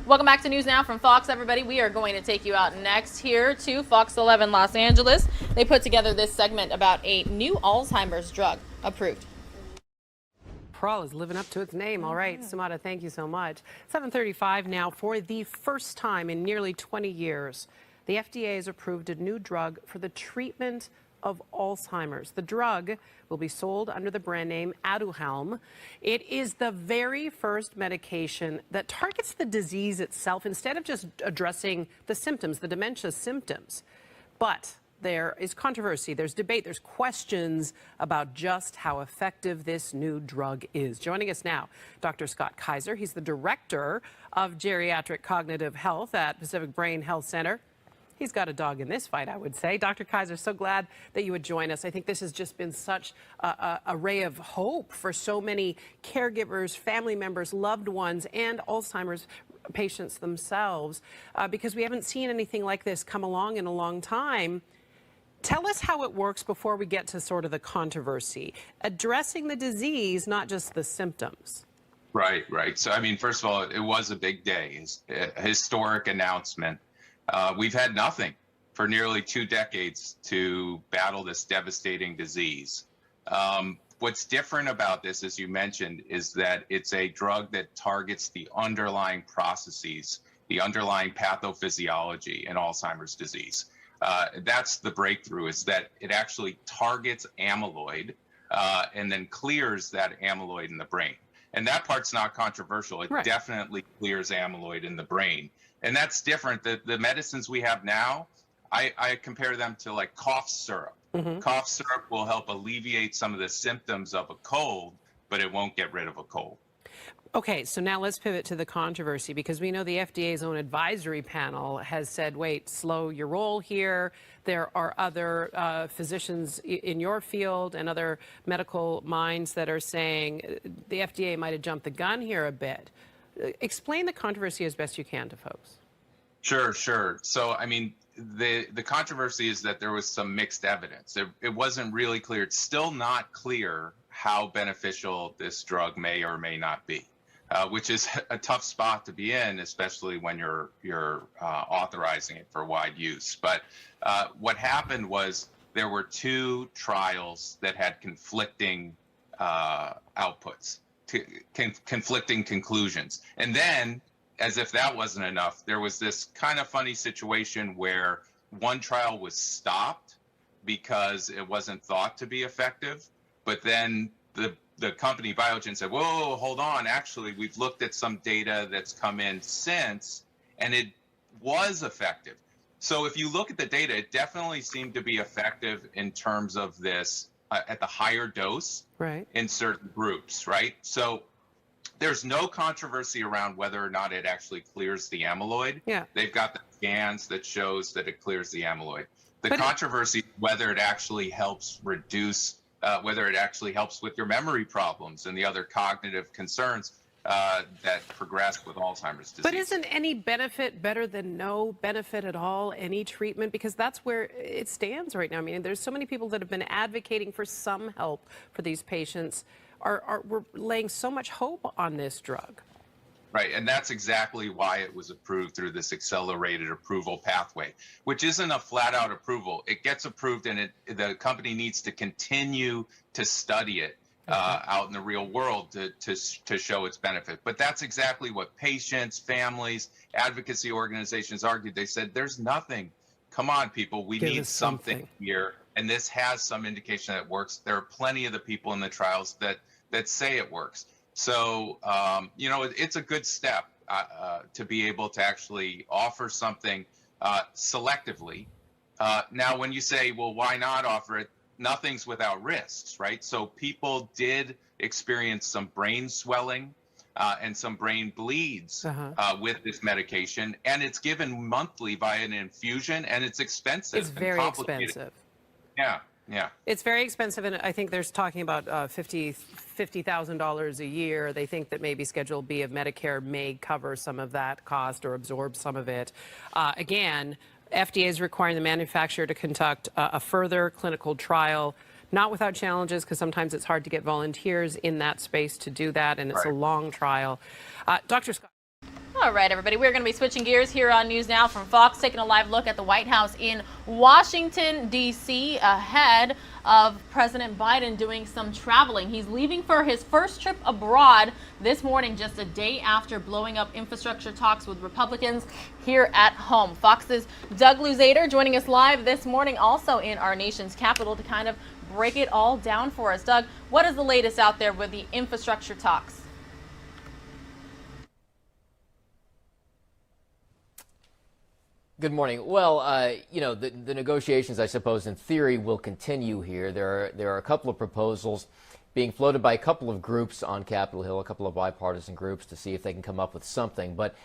Welcome back to News Now from Fox, everybody. We are going to take you out next here to Fox 11 Los Angeles. They put together this segment about a new Alzheimer's drug approved. Pearl is living up to its name. All right, Sumata, thank you so much. 7:35 now. For the first time in nearly 20 years, the FDA has approved a new drug for the treatment of Alzheimer's. The drug will be sold under the brand name Aduhelm. It is the very first medication that targets the disease itself instead of just addressing the symptoms, the dementia symptoms. But there is controversy, there's debate, there's questions about just how effective this new drug is. Joining us now, Dr. Scott Kaiser. He's the director of geriatric cognitive health at Pacific Brain Health Center. He's got a dog in this fight, I would say. Dr. Kaiser, so glad that you would join us. I think this has just been such a ray of hope for so many caregivers, family members, loved ones, and Alzheimer's patients themselves, because we haven't seen anything like this come along in a long time. Tell us how it works before we get to sort of the controversy. Addressing the disease, not just the symptoms. Right. So, I mean, first of all, it was a big day. It's a historic announcement. We've had nothing for nearly 2 decades to battle this devastating disease. What's different about this, as you mentioned, is that it's a drug that targets the underlying processes, the underlying pathophysiology in Alzheimer's disease. That's the breakthrough, is that it actually targets amyloid and then clears that amyloid in the brain. And that part's not controversial. It definitely clears amyloid in the brain. And that's different. The medicines we have now, I compare them to like cough syrup. Cough syrup will help alleviate some of the symptoms of a cold, but it won't get rid of a cold. Okay, so now let's pivot to the controversy, because we know the FDA's own advisory panel has said, wait, slow your roll here. There are other physicians in your field and other medical minds that are saying the FDA might have jumped the gun here a bit. Explain the controversy as best you can to folks. Sure. So, I mean, the controversy is that there was some mixed evidence. It wasn't really clear. It's still not clear how beneficial this drug may or may not be. Which is a tough spot to be in, especially when you're authorizing it for wide use. But what happened was there were 2 trials that had conflicting outputs, conflicting conclusions. And then, as if that wasn't enough, there was this kind of funny situation where one trial was stopped because it wasn't thought to be effective, but then the company Biogen said, whoa, hold on. Actually, we've looked at some data that's come in since, and it was effective. So if you look at the data, it definitely seemed to be effective in terms of this at the higher dose in certain groups, right? So there's no controversy around whether or not it actually clears the amyloid. Yeah. They've got the scans that shows that it clears the amyloid. The controversy is whether it actually helps reduce whether it actually helps with your memory problems and the other cognitive concerns that progress with Alzheimer's disease. But isn't any benefit better than no benefit at all, any treatment? Because that's where it stands right now. I mean, there's so many people that have been advocating for some help for these patients. We're laying so much hope on this drug. Right, and that's exactly why it was approved through this accelerated approval pathway, which isn't a flat-out approval. It gets approved, and the company needs to continue to study it out in the real world to show its benefit. But that's exactly what patients, families, advocacy organizations argued. They said, there's nothing. Come on, people, we need something here, and this has some indication that it works. There are plenty of the people in the trials that say it works. So, you know, it's a good step to be able to actually offer something selectively. Now, when you say, well, why not offer it? Nothing's without risks, right? So people did experience some brain swelling and some brain bleeds with this medication. And it's given monthly via an infusion, and it's expensive. It's very expensive. Yeah. It's very expensive, and I think there's talking about $50,000 a year. They think that maybe Schedule B of Medicare may cover some of that cost or absorb some of it. Again, FDA is requiring the manufacturer to conduct a further clinical trial, not without challenges, because sometimes it's hard to get volunteers in that space to do that, and it's a long trial. Dr. Scott. All right, everybody, we're going to be switching gears here on News Now from Fox, taking a live look at the White House in Washington, D.C., ahead of President Biden doing some traveling. He's leaving for his first trip abroad this morning, just a day after blowing up infrastructure talks with Republicans here at home. Fox's Doug Luzader joining us live this morning, also in our nation's capital, to kind of break it all down for us. Doug, what is the latest out there with the infrastructure talks? Good morning. Well, the negotiations, I suppose, in theory, will continue here. There are a couple of proposals being floated by a couple of groups on Capitol Hill, a couple of bipartisan groups, to see if they can come up with something. But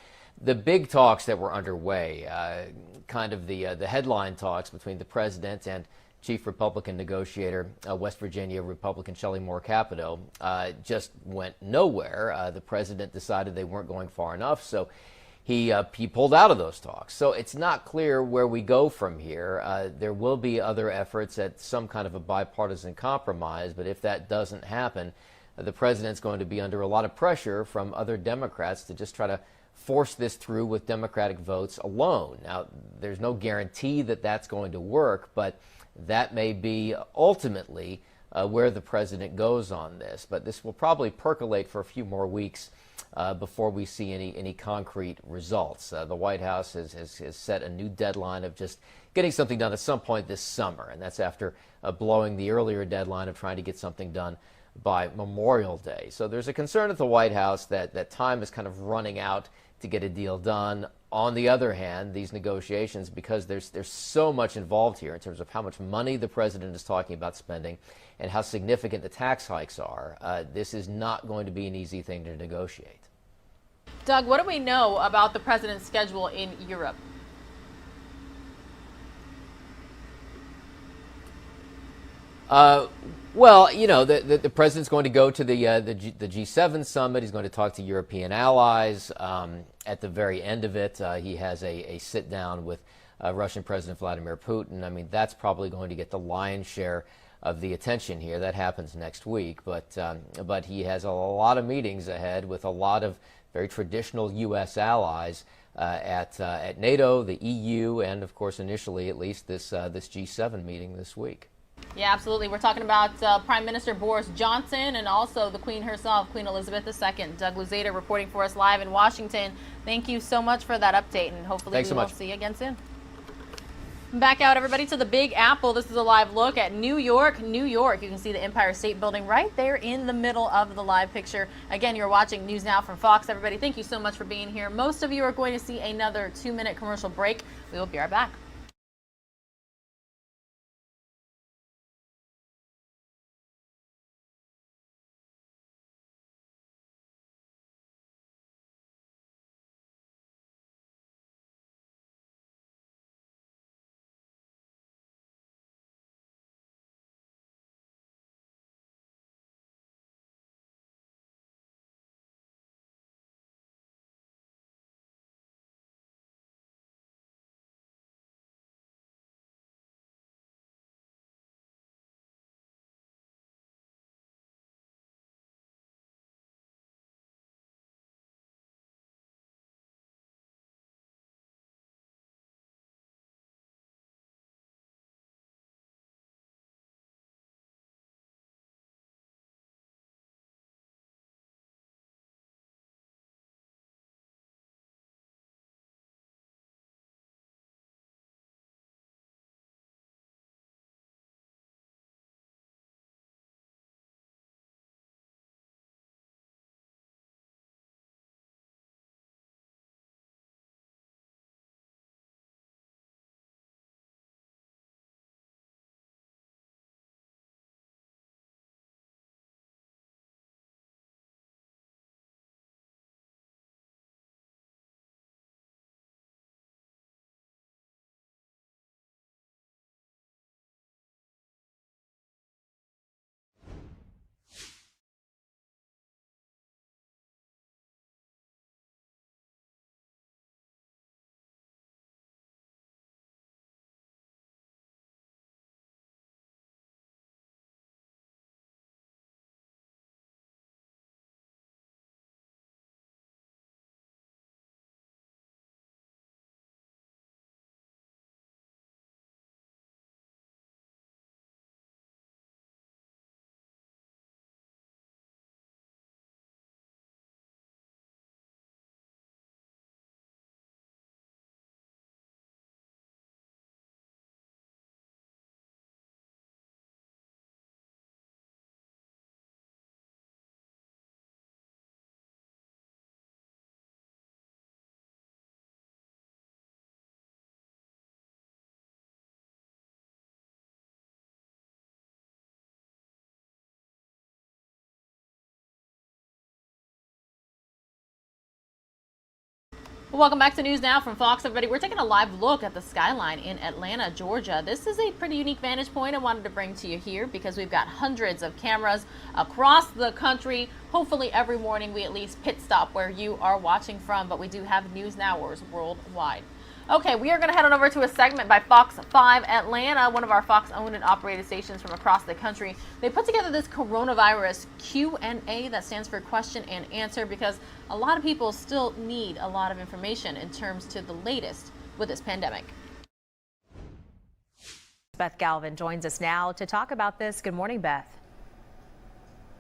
the big talks that were underway, kind of the headline talks between the president and chief Republican negotiator, West Virginia Republican Shelley Moore Capito, just went nowhere. The president decided they weren't going far enough, so he pulled out of those talks. So it's not clear where we go from here. There will be other efforts at some kind of a bipartisan compromise, but if that doesn't happen, the president's going to be under a lot of pressure from other Democrats to just try to force this through with Democratic votes alone. Now, there's no guarantee that that's going to work, but that may be ultimately where the president goes on this. But this will probably percolate for a few more weeks before we see any concrete results. The White House has set a new deadline of just getting something done at some point this summer, and that's after blowing the earlier deadline of trying to get something done by Memorial Day. So there's a concern at the White House that time is kind of running out to get a deal done. On the other hand, these negotiations, because there's so much involved here in terms of how much money the president is talking about spending and how significant the tax hikes are, this is not going to be an easy thing to negotiate. Doug, what do we know about the president's schedule in Europe? Well, the president's going to go to the G7 summit. He's going to talk to European allies. At the very end of it, he has a sit-down with Russian President Vladimir Putin. I mean, that's probably going to get the lion's share of the attention here. That happens next week. But he has a lot of meetings ahead with a lot of very traditional U.S. allies at NATO, the EU, and, of course, initially, at least, this G7 meeting this week. Yeah, absolutely. We're talking about Prime Minister Boris Johnson and also the Queen herself, Queen Elizabeth II. Doug Luzader reporting for us live in Washington. Thank you so much for that update, and hopefully we will see you again soon. Back out, everybody, to the Big Apple. This is a live look at New York, New York. You can see the Empire State Building right there in the middle of the live picture. Again, you're watching News Now from Fox, everybody. Thank you so much for being here. Most of you are going to see another 2-minute commercial break. We will be right back. Welcome back to News Now from Fox, everybody. We're taking a live look at the skyline in Atlanta, Georgia. This is a pretty unique vantage point I wanted to bring to you here because we've got hundreds of cameras across the country. Hopefully every morning we at least pit stop where you are watching from, but we do have News Nowers worldwide. Okay, we are going to head on over to a segment by Fox 5 Atlanta, one of our Fox-owned and operated stations from across the country. They put together this coronavirus Q&A, that stands for question and answer, because a lot of people still need a lot of information in terms to the latest with this pandemic. Beth Galvin joins us now to talk about this. Good morning, Beth.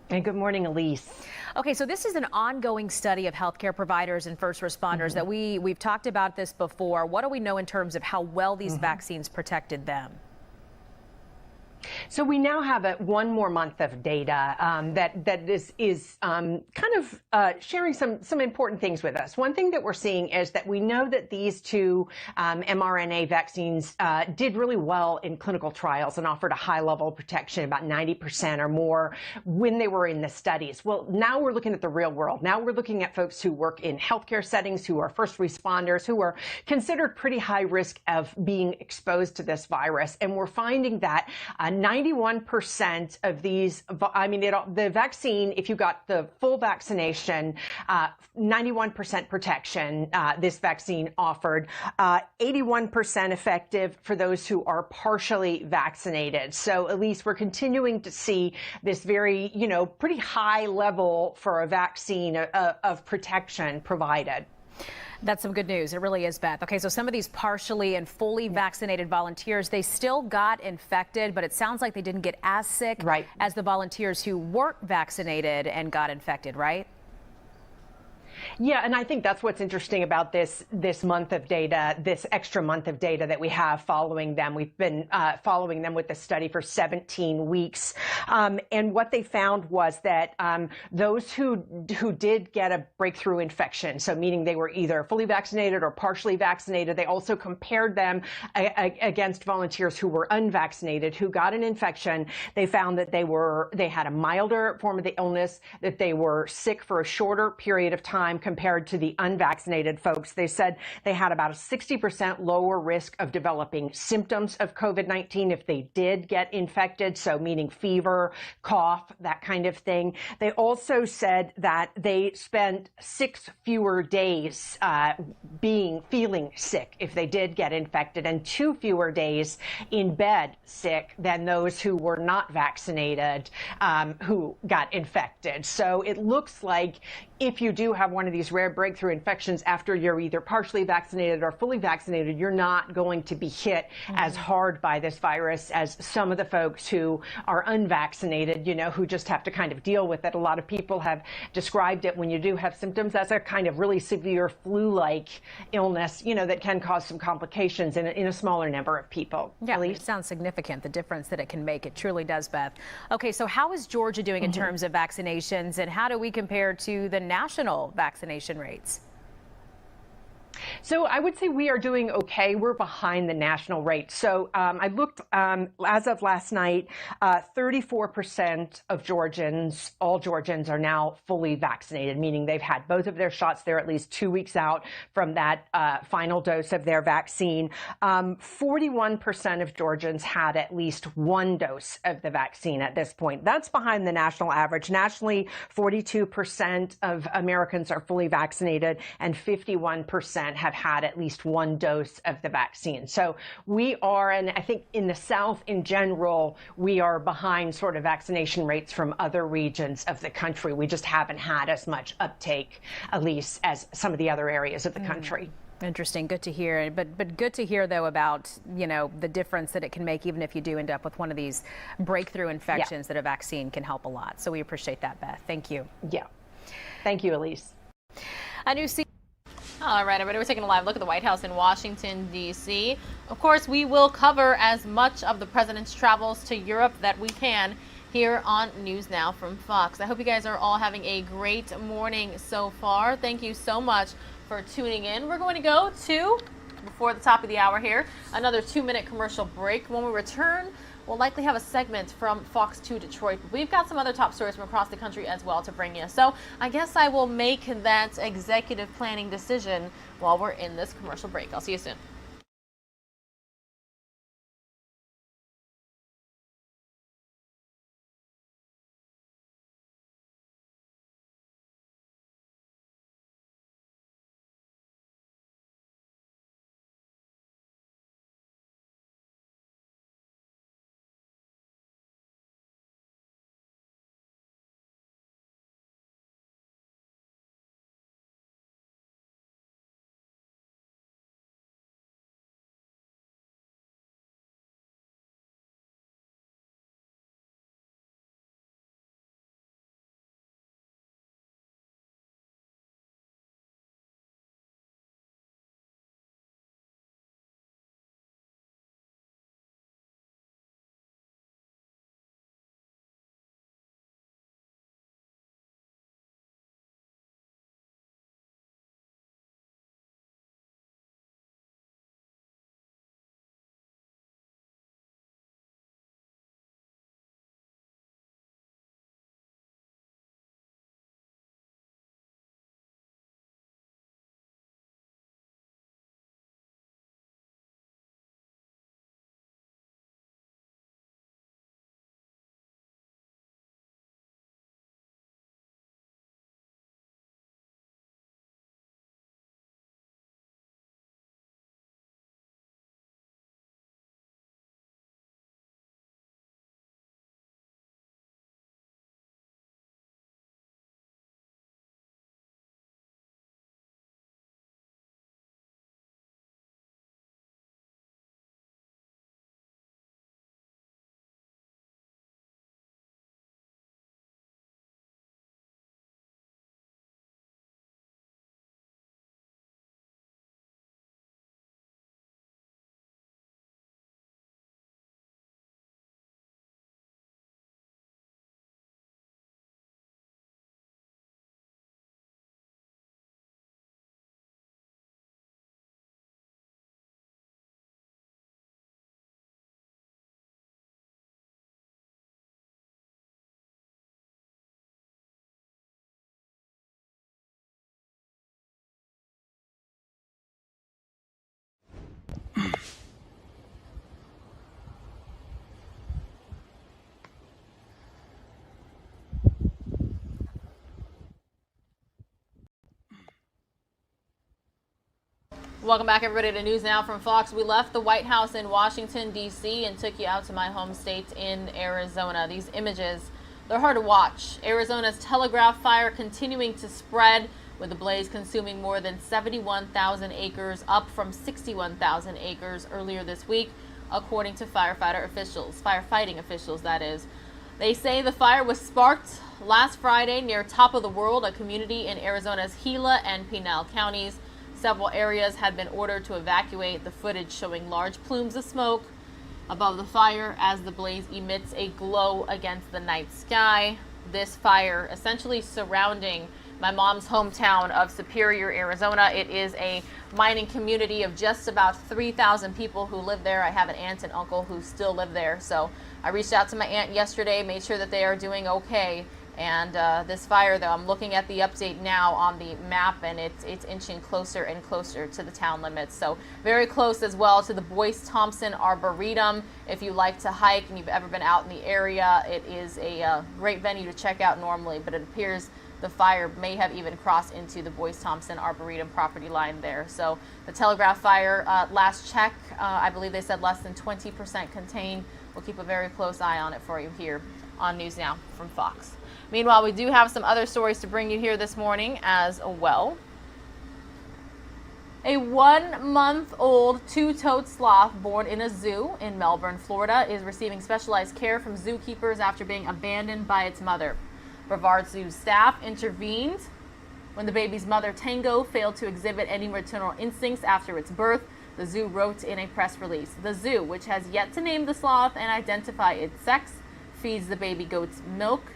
And good morning, Elise. Okay, so this is an ongoing study of healthcare providers and first responders that we've talked about this before. What do we know in terms of how well these vaccines protected them? So we now have one more month of data that is kind of sharing some important things with us. One thing that we're seeing is that we know that these two mRNA vaccines did really well in clinical trials and offered a high level of protection, about 90% or more, when they were in the studies. Well, now we're looking at the real world. Now we're looking at folks who work in healthcare settings, who are first responders, who are considered pretty high risk of being exposed to this virus. And we're finding that 91% of these, the vaccine, if you got the full vaccination, 91% protection, this vaccine offered, 81% effective for those who are partially vaccinated. So at least we're continuing to see this very, pretty high level for a vaccine of protection provided. That's some good news. It really is, Beth. Okay, so some of these partially and fully vaccinated volunteers, they still got infected, but it sounds like they didn't get as sick as the volunteers who weren't vaccinated and got infected, right? Yeah, and I think that's what's interesting about this month of data, this extra month of data that we have following them. We've been following them with the study for 17 weeks. And what they found was that those who did get a breakthrough infection, so meaning they were either fully vaccinated or partially vaccinated, they also compared them against volunteers who were unvaccinated, who got an infection. They found that they had a milder form of the illness, that they were sick for a shorter period of time compared to the unvaccinated folks. They said they had about a 60% lower risk of developing symptoms of COVID-19 if they did get infected, so meaning fever, cough, that kind of thing. They also said that they spent 6 fewer days feeling sick if they did get infected, and 2 fewer days in bed sick than those who were not vaccinated who got infected. So it looks like if you do have one of these rare breakthrough infections after you're either partially vaccinated or fully vaccinated, you're not going to be hit as hard by this virus as some of the folks who are unvaccinated, who just have to kind of deal with it. A lot of people have described it, when you do have symptoms, as a kind of really severe flu-like illness, that can cause some complications in a smaller number of people. Yeah, it sounds significant, the difference that it can make. It truly does, Beth. Okay, so how is Georgia doing in terms of vaccinations, and how do we compare to the national vaccination rates? So I would say we are doing okay. We're behind the national rate. So I looked as of last night, 34% of Georgians, all Georgians, are now fully vaccinated, meaning they've had both of their shots. They're at least 2 weeks out from that final dose of their vaccine. 41% of Georgians had at least one dose of the vaccine at this point. That's behind the national average. Nationally, 42% of Americans are fully vaccinated, and 51% have had at least one dose of the vaccine. So we are, and I think in the South in general, we are behind sort of vaccination rates from other regions of the country. We just haven't had as much uptake, at least, as some of the other areas of the country. Interesting. Good to hear. But good to hear, though, about, the difference that it can make, even if you do end up with one of these breakthrough infections, that a vaccine can help a lot. So we appreciate that, Beth. Thank you. Yeah. Thank you, Elise. A new All right, everybody, we're taking a live look at the White House in Washington, D.C. Of course, we will cover as much of the president's travels to Europe that we can here on News Now from Fox. I hope you guys are all having a great morning so far. Thank you so much for tuning in. We're going to go to, before the top of the hour here, another 2-minute commercial break. When we return, We'll likely have a segment from Fox 2 Detroit. But we've got some other top stories from across the country as well to bring you. So I guess I will make that executive planning decision while we're in this commercial break. I'll see you soon. Welcome back, everybody, to News Now from Fox. We left the White House in Washington, D.C. and took you out to my home state in Arizona. These images, they're hard to watch. Arizona's Telegraph fire continuing to spread, with the blaze consuming more than 71,000 acres, up from 61,000 acres earlier this week, according to firefighting officials, that is. They say the fire was sparked last Friday near Top of the World, a community in Arizona's Gila and Pinal counties. Several areas had been ordered to evacuate, the footage showing large plumes of smoke above the fire as the blaze emits a glow against the night sky. This fire essentially surrounding my mom's hometown of Superior, Arizona. It is a mining community of just about 3,000 people who live there. I have an aunt and uncle who still live there. So I reached out to my aunt yesterday, made sure that they are doing okay. And this fire, though, I'm looking at the update now on the map, and it's inching closer and closer to the town limits. So very close as well to the Boyce-Thompson Arboretum. If you like to hike and you've ever been out in the area, it is a great venue to check out normally, but it appears the fire may have even crossed into the Boyce-Thompson Arboretum property line there. So the Telegraph fire, last check, I believe they said less than 20% contained. We'll keep a very close eye on it for you here on News Now from Fox. Meanwhile, we do have some other stories to bring you here this morning as well. A 1-month-old two-toed sloth born in a zoo in Melbourne, Florida, is receiving specialized care from zookeepers after being abandoned by its mother. Brevard Zoo staff intervened when the baby's mother, Tango, failed to exhibit any maternal instincts after its birth. The zoo wrote in a press release. The zoo, which has yet to name the sloth and identify its sex, feeds the baby goats milk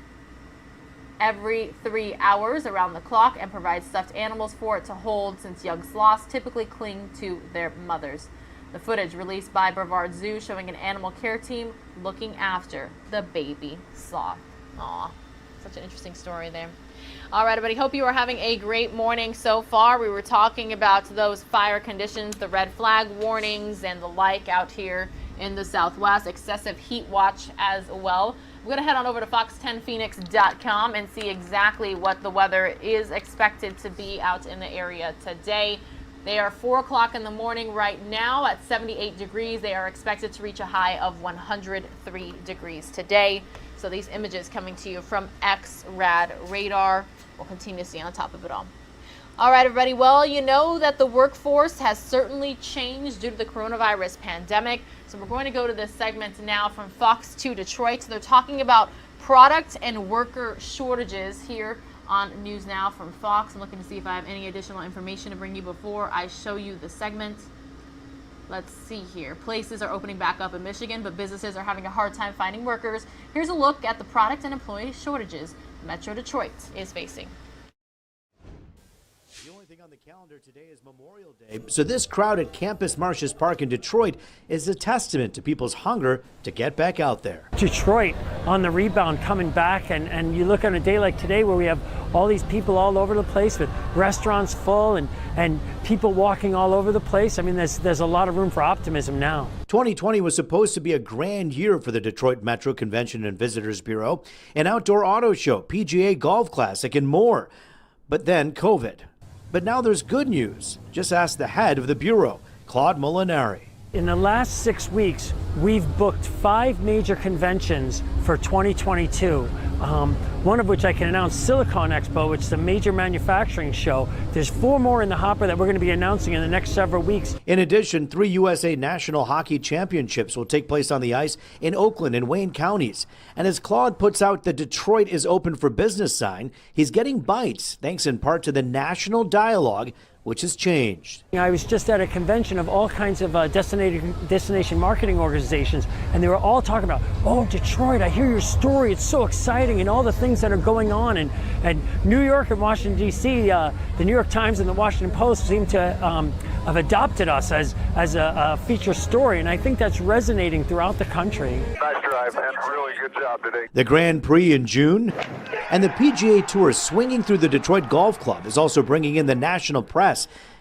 every 3 hours around the clock and provides stuffed animals for it to hold, since young sloths typically cling to their mothers. The footage released by Brevard Zoo showing an animal care team looking after the baby sloth. Aw, such an interesting story there. All right, everybody, hope you are having a great morning so far. We were talking about those fire conditions, the red flag warnings and the like out here in the Southwest, excessive heat watch as well. We're going to head on over to fox10phoenix.com and see exactly what the weather is expected to be out in the area today. They are 4 o'clock in the morning right now at 78 degrees. They are expected to reach a high of 103 degrees today. So these images coming to you from X-Rad Radar. We'll continue to stay on top of it all. All right, everybody. Well, you know that the workforce has certainly changed due to the coronavirus pandemic. So we're going to go to this segment now from Fox 2 Detroit. So they're talking about product and worker shortages here on NewsNOW from Fox. I'm looking to see if I have any additional information to bring you before I show you the segment. Let's see here. Places are opening back up in Michigan, but businesses are having a hard time finding workers. Here's a look at the product and employee shortages Metro Detroit is facing. The only thing on the calendar today is Memorial Day, so this crowd at Campus Martius Park in Detroit is a testament to people's hunger to get back out there. Detroit on the rebound, coming back, and you look on a day like today where we have all these people all over the place with restaurants full and people walking all over the place. I mean, there's a lot of room for optimism now. 2020 was supposed to be a grand year for the Detroit Metro Convention and Visitors Bureau, an outdoor auto show, PGA Golf Classic, and more. But then COVID. But now there's good news. Just ask the head of the Bureau, Claude Molinari. In the last 6 weeks, we've booked 5 major conventions for 2022. One of which I can announce, Silicon Expo, which is a major manufacturing show. There's 4 more in the hopper that we're going to be announcing in the next several weeks. In addition, 3 USA National Hockey Championships will take place on the ice in Oakland and Wayne counties. And as Claude puts out the Detroit is open for business sign, he's getting bites, thanks in part to the national dialogue, which has changed. I was just at a convention of all kinds of destination marketing organizations, and they were all talking about, oh, Detroit, I hear your story, it's so exciting, and all the things that are going on. And New York and Washington, D.C., the New York Times and the Washington Post seem to have adopted us as a feature story, and I think that's resonating throughout the country. Nice drive, man. Really good job today. The Grand Prix in June, and the PGA Tour swinging through the Detroit Golf Club is also bringing in the national press.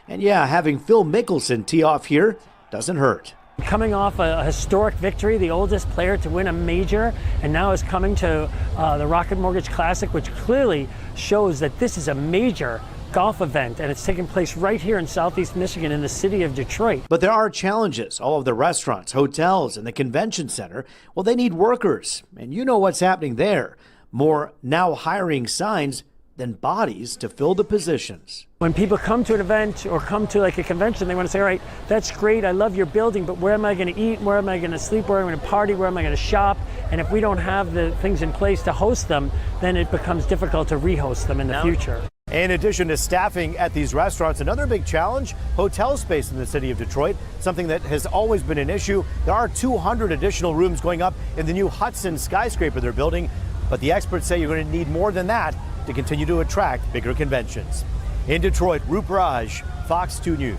And yeah, having Phil Mickelson tee off here doesn't hurt. Coming off a historic victory, the oldest player to win a major, and now is coming to the Rocket Mortgage Classic, which clearly shows that this is a major golf event, and it's taking place right here in Southeast Michigan in the city of Detroit. But there are challenges. All of the restaurants, hotels, and the convention center, well, they need workers. And you know what's happening there. More now hiring signs than bodies to fill the positions. When people come to an event or come to like a convention, they want to say, all right, that's great, I love your building, but where am I going to eat? Where am I going to sleep? Where am I going to party? Where am I going to shop? And if we don't have the things in place to host them, then it becomes difficult to rehost them in the future. In addition to staffing at these restaurants, another big challenge, hotel space in the city of Detroit, something that has always been an issue. There are 200 additional rooms going up in the new Hudson skyscraper they're building, but the experts say you're going to need more than that to continue to attract bigger conventions. In Detroit, Roop Raj, Fox 2 News.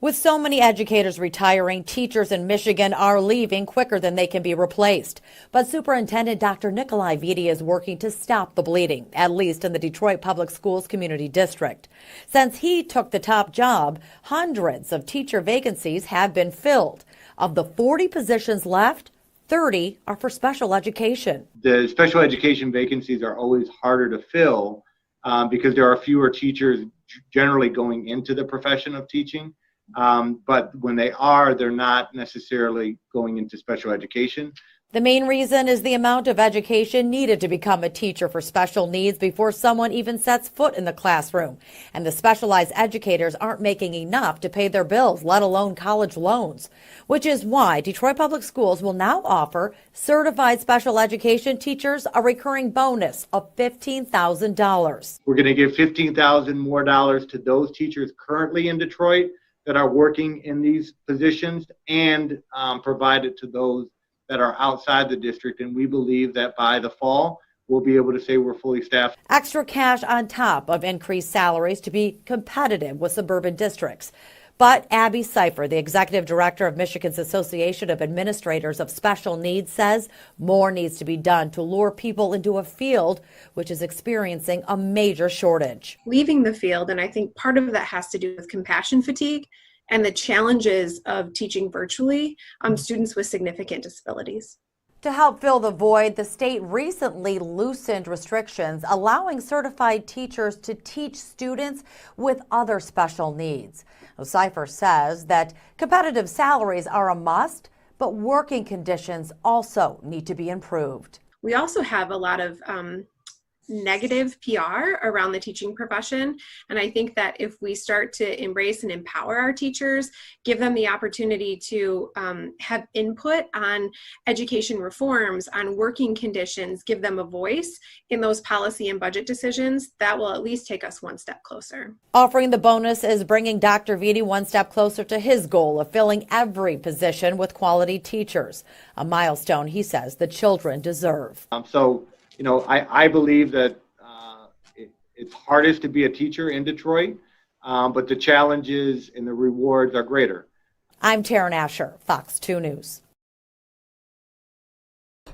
With so many educators retiring, teachers in Michigan are leaving quicker than they can be replaced. But Superintendent Dr. Nikolai Vitti is working to stop the bleeding, at least in the Detroit Public Schools Community District. Since he took the top job, hundreds of teacher vacancies have been filled. Of the 40 positions left, 30 are for special education. The special education vacancies are always harder to fill because there are fewer teachers generally going into the profession of teaching. But when they are, they're not necessarily going into special education. The main reason is the amount of education needed to become a teacher for special needs before someone even sets foot in the classroom. And the specialized educators aren't making enough to pay their bills, let alone college loans. Which is why Detroit Public Schools will now offer certified special education teachers a recurring bonus of $15,000. We're going to give $15,000 more to those teachers currently in Detroit that are working in these positions and provide it to those that are outside the district, and we believe that by the fall, we'll be able to say we're fully staffed. Extra cash on top of increased salaries to be competitive with suburban districts. But Abby Seifer, the executive director of Michigan's Association of Administrators of Special Needs, says more needs to be done to lure people into a field which is experiencing a major shortage. Leaving the field, and I think part of that has to do with compassion fatigue and the challenges of teaching virtually on students with significant disabilities. To help fill the void, the state recently loosened restrictions, allowing certified teachers to teach students with other special needs. Seifer says that competitive salaries are a must, but working conditions also need to be improved. We also have a lot of negative PR around the teaching profession. And I think that if we start to embrace and empower our teachers, give them the opportunity to have input on education reforms, on working conditions, give them a voice in those policy and budget decisions, that will at least take us one step closer. Offering the bonus is bringing Dr. Vitti one step closer to his goal of filling every position with quality teachers, a milestone he says the children deserve. I believe that it's hardest to be a teacher in Detroit, but the challenges and the rewards are greater. I'm Taryn Asher, Fox 2 News.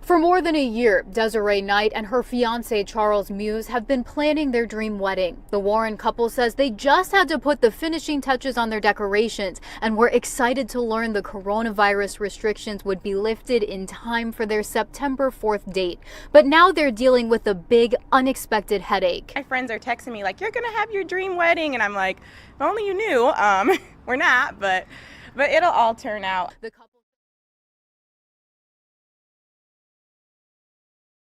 For more than a year, Desiree Knight and her fiancé Charles Muse have been planning their dream wedding. The Warren couple says they just had to put the finishing touches on their decorations and were excited to learn the coronavirus restrictions would be lifted in time for their September 4th date. But now they're dealing with a big, unexpected headache. My friends are texting me like, "You're gonna have your dream wedding," and I'm like, "If only you knew." We're not, but it'll all turn out. The couple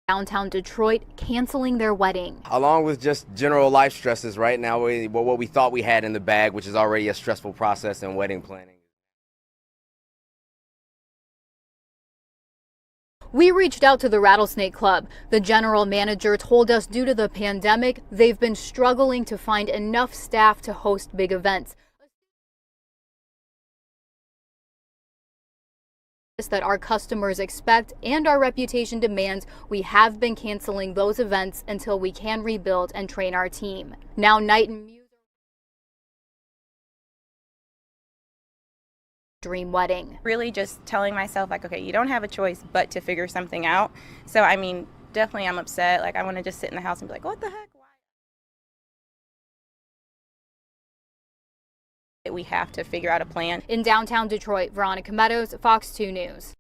downtown Detroit canceling their wedding. Along with just general life stresses right now, what we thought we had in the bag, which is already a stressful process in wedding planning. We reached out to the Rattlesnake Club. The general manager told us due to the pandemic, they've been struggling to find enough staff to host big events. That our customers expect and our reputation demands, we have been canceling those events until we can rebuild and train our team. Now Knight and Muse dream wedding. Really just telling myself like, okay, you don't have a choice but to figure something out. So I mean, definitely I'm upset. Like I want to just sit in the house and be like, what the heck? We have to figure out a plan. In downtown Detroit, Veronica Meadows, Fox 2 News.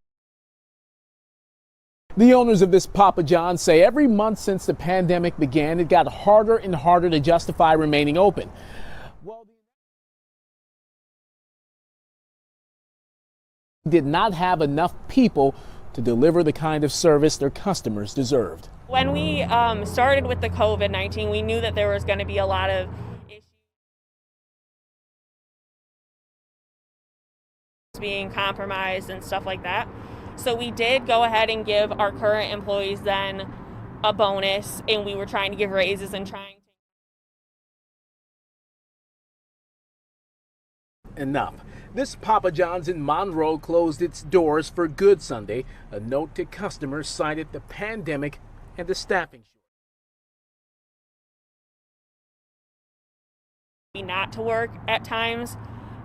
The owners of this Papa John's say every month since the pandemic began, it got harder and harder to justify remaining open. Well, they did not have enough people to deliver the kind of service their customers deserved. When we started with the COVID-19, we knew that there was going to be a lot of being compromised and stuff like that. So we did go ahead and give our current employees then a bonus, and we were trying to give raises and trying to... Enough. This Papa John's in Monroe closed its doors for good Sunday. A note to customers cited the pandemic and the staffing shortage. Not to work at times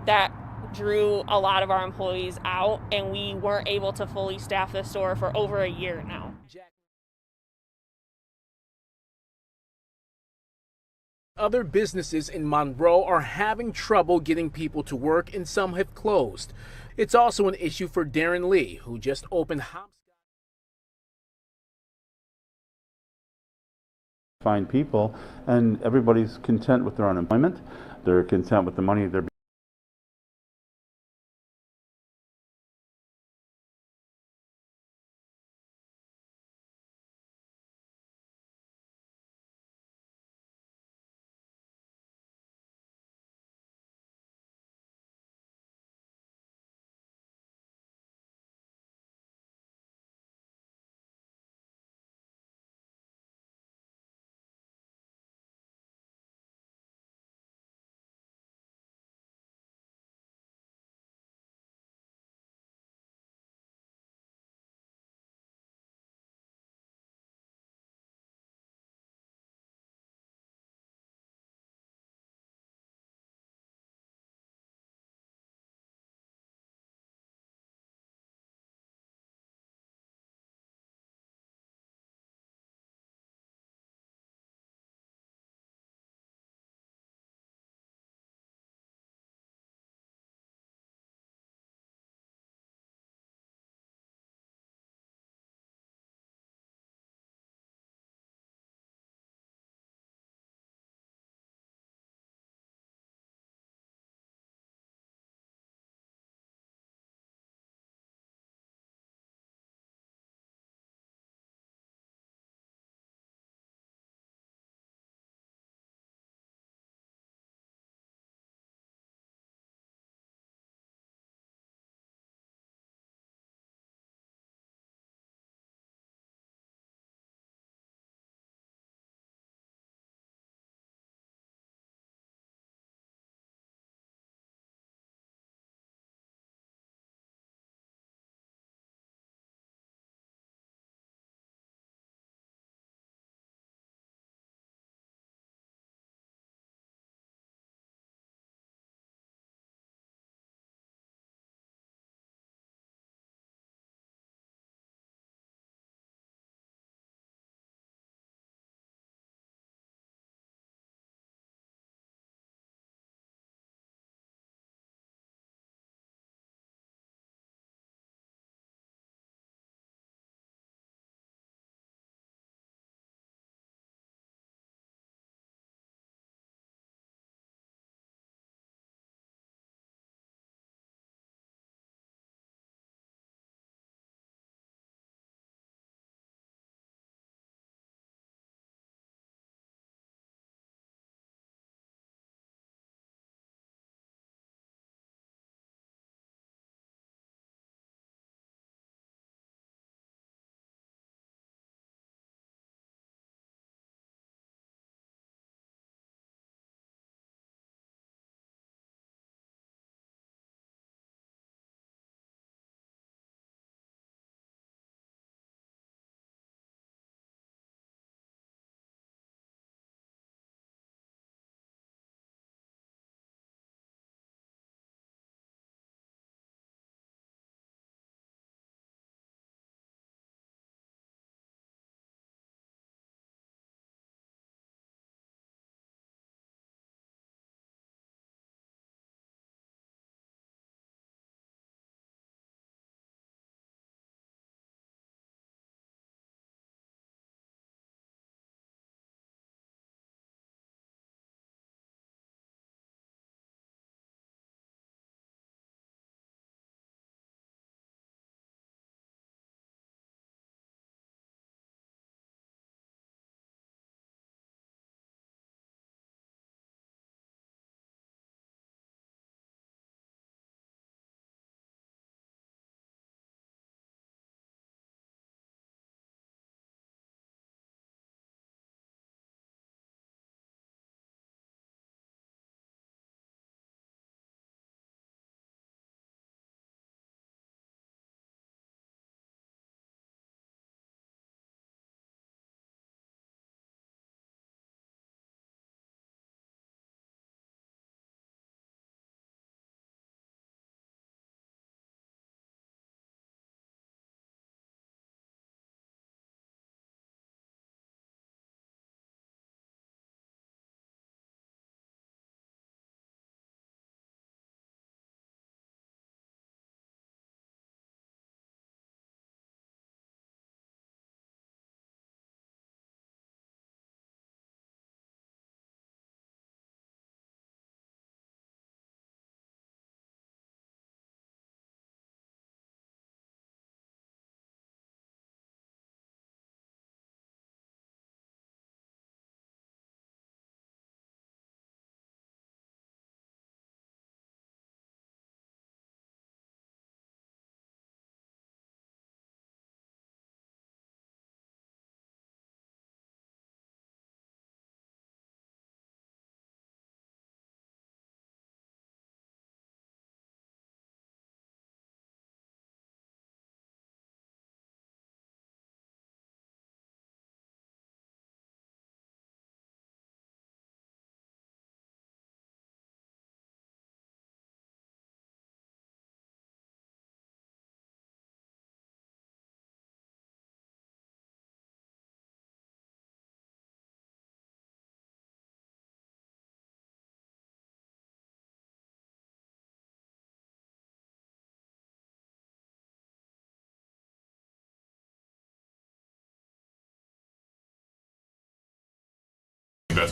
that drew a lot of our employees out, and we weren't able to fully staff the store for over a year now. Other businesses in Monroe are having trouble getting people to work, and some have closed. It's also an issue for Darren Lee, who just opened find people, and everybody's content with their unemployment. They're content with the money they're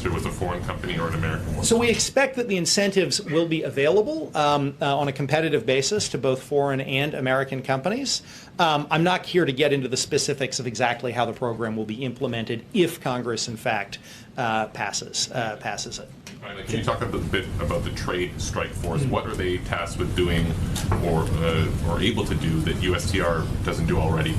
investor was a foreign company or an American one? So we expect that the incentives will be available on a competitive basis to both foreign and American companies. I'm not here to get into the specifics of exactly how the program will be implemented if Congress, in fact, passes it. Can you talk a bit about the trade strike force? What are they tasked with doing or able to do that USTR doesn't do already?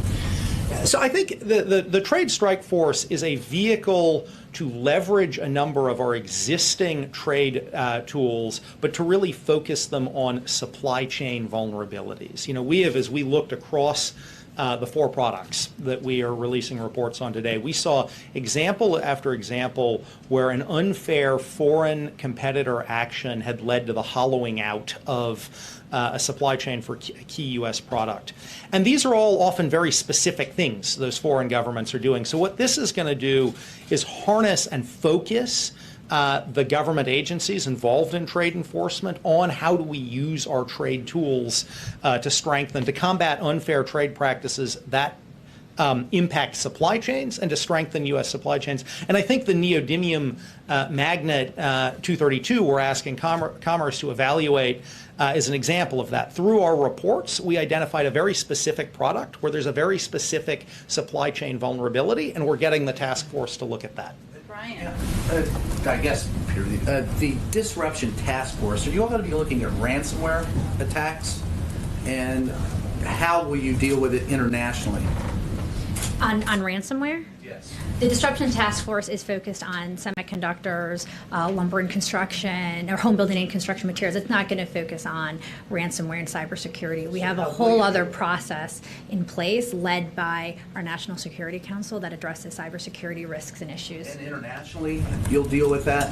So I think the trade strike force is a vehicle to leverage a number of our existing trade tools, but to really focus them on supply chain vulnerabilities. You know, we have, as we looked across the 4 products that we are releasing reports on today, we saw example after example where an unfair foreign competitor action had led to the hollowing out of a supply chain for a key U.S. product. And these are all often very specific things those foreign governments are doing. So what this is going to do is harness and focus the government agencies involved in trade enforcement on how do we use our trade tools to combat unfair trade practices that impact supply chains and to strengthen U.S. supply chains. And I think the neodymium magnet 232 we're asking Commerce to evaluate is an example of that. Through our reports, we identified a very specific product where there's a very specific supply chain vulnerability, and we're getting the task force to look at that. Brian. I guess, Peter, the disruption task force, are you all going to be looking at ransomware attacks? And how will you deal with it internationally? On ransomware? Yes. The Disruption Task Force is focused on semiconductors, lumber and construction, or home building and construction materials. It's not going to focus on ransomware and cybersecurity. We have a whole other process in place led by our National Security Council that addresses cybersecurity risks and issues. And internationally, you'll deal with that?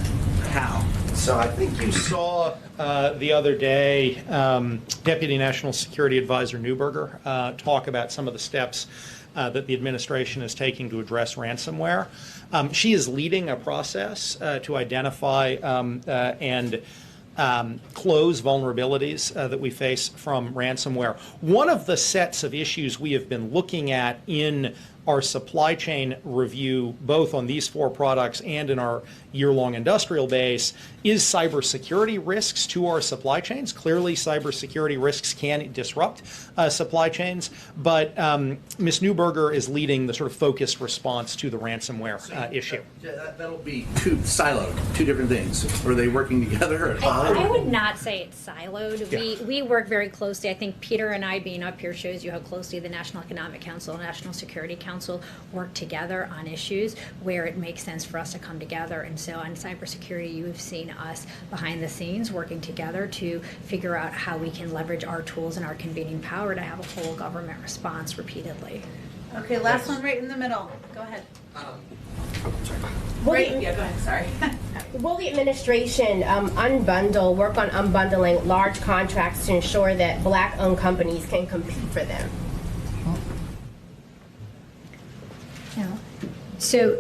How? So I think you saw the other day Deputy National Security Advisor Neuberger talk about some of the steps that the administration is taking to address ransomware. She is leading a process to identify and close vulnerabilities that we face from ransomware. One of the sets of issues we have been looking at in our supply chain review, both on these 4 products and in our year-long industrial base, is cybersecurity risks to our supply chains. Clearly, cybersecurity risks can disrupt supply chains, but Ms. Neuberger is leading the sort of focused response to the ransomware issue. That'll be siloed, 2 different things. Are they working together? I would not say it's siloed. Yeah. We work very closely. I think Peter and I being up here shows you how closely the National Economic Council and National Security Council work together on issues where it makes sense for us to come together. And so on cybersecurity, you have seen us behind the scenes working together to figure out how we can leverage our tools and our convening power to have a whole government response repeatedly. Okay, last one right in the middle. Go ahead. Will yeah, go ahead, sorry. Will the administration work on unbundling large contracts to ensure that Black-owned companies can compete for them? No. So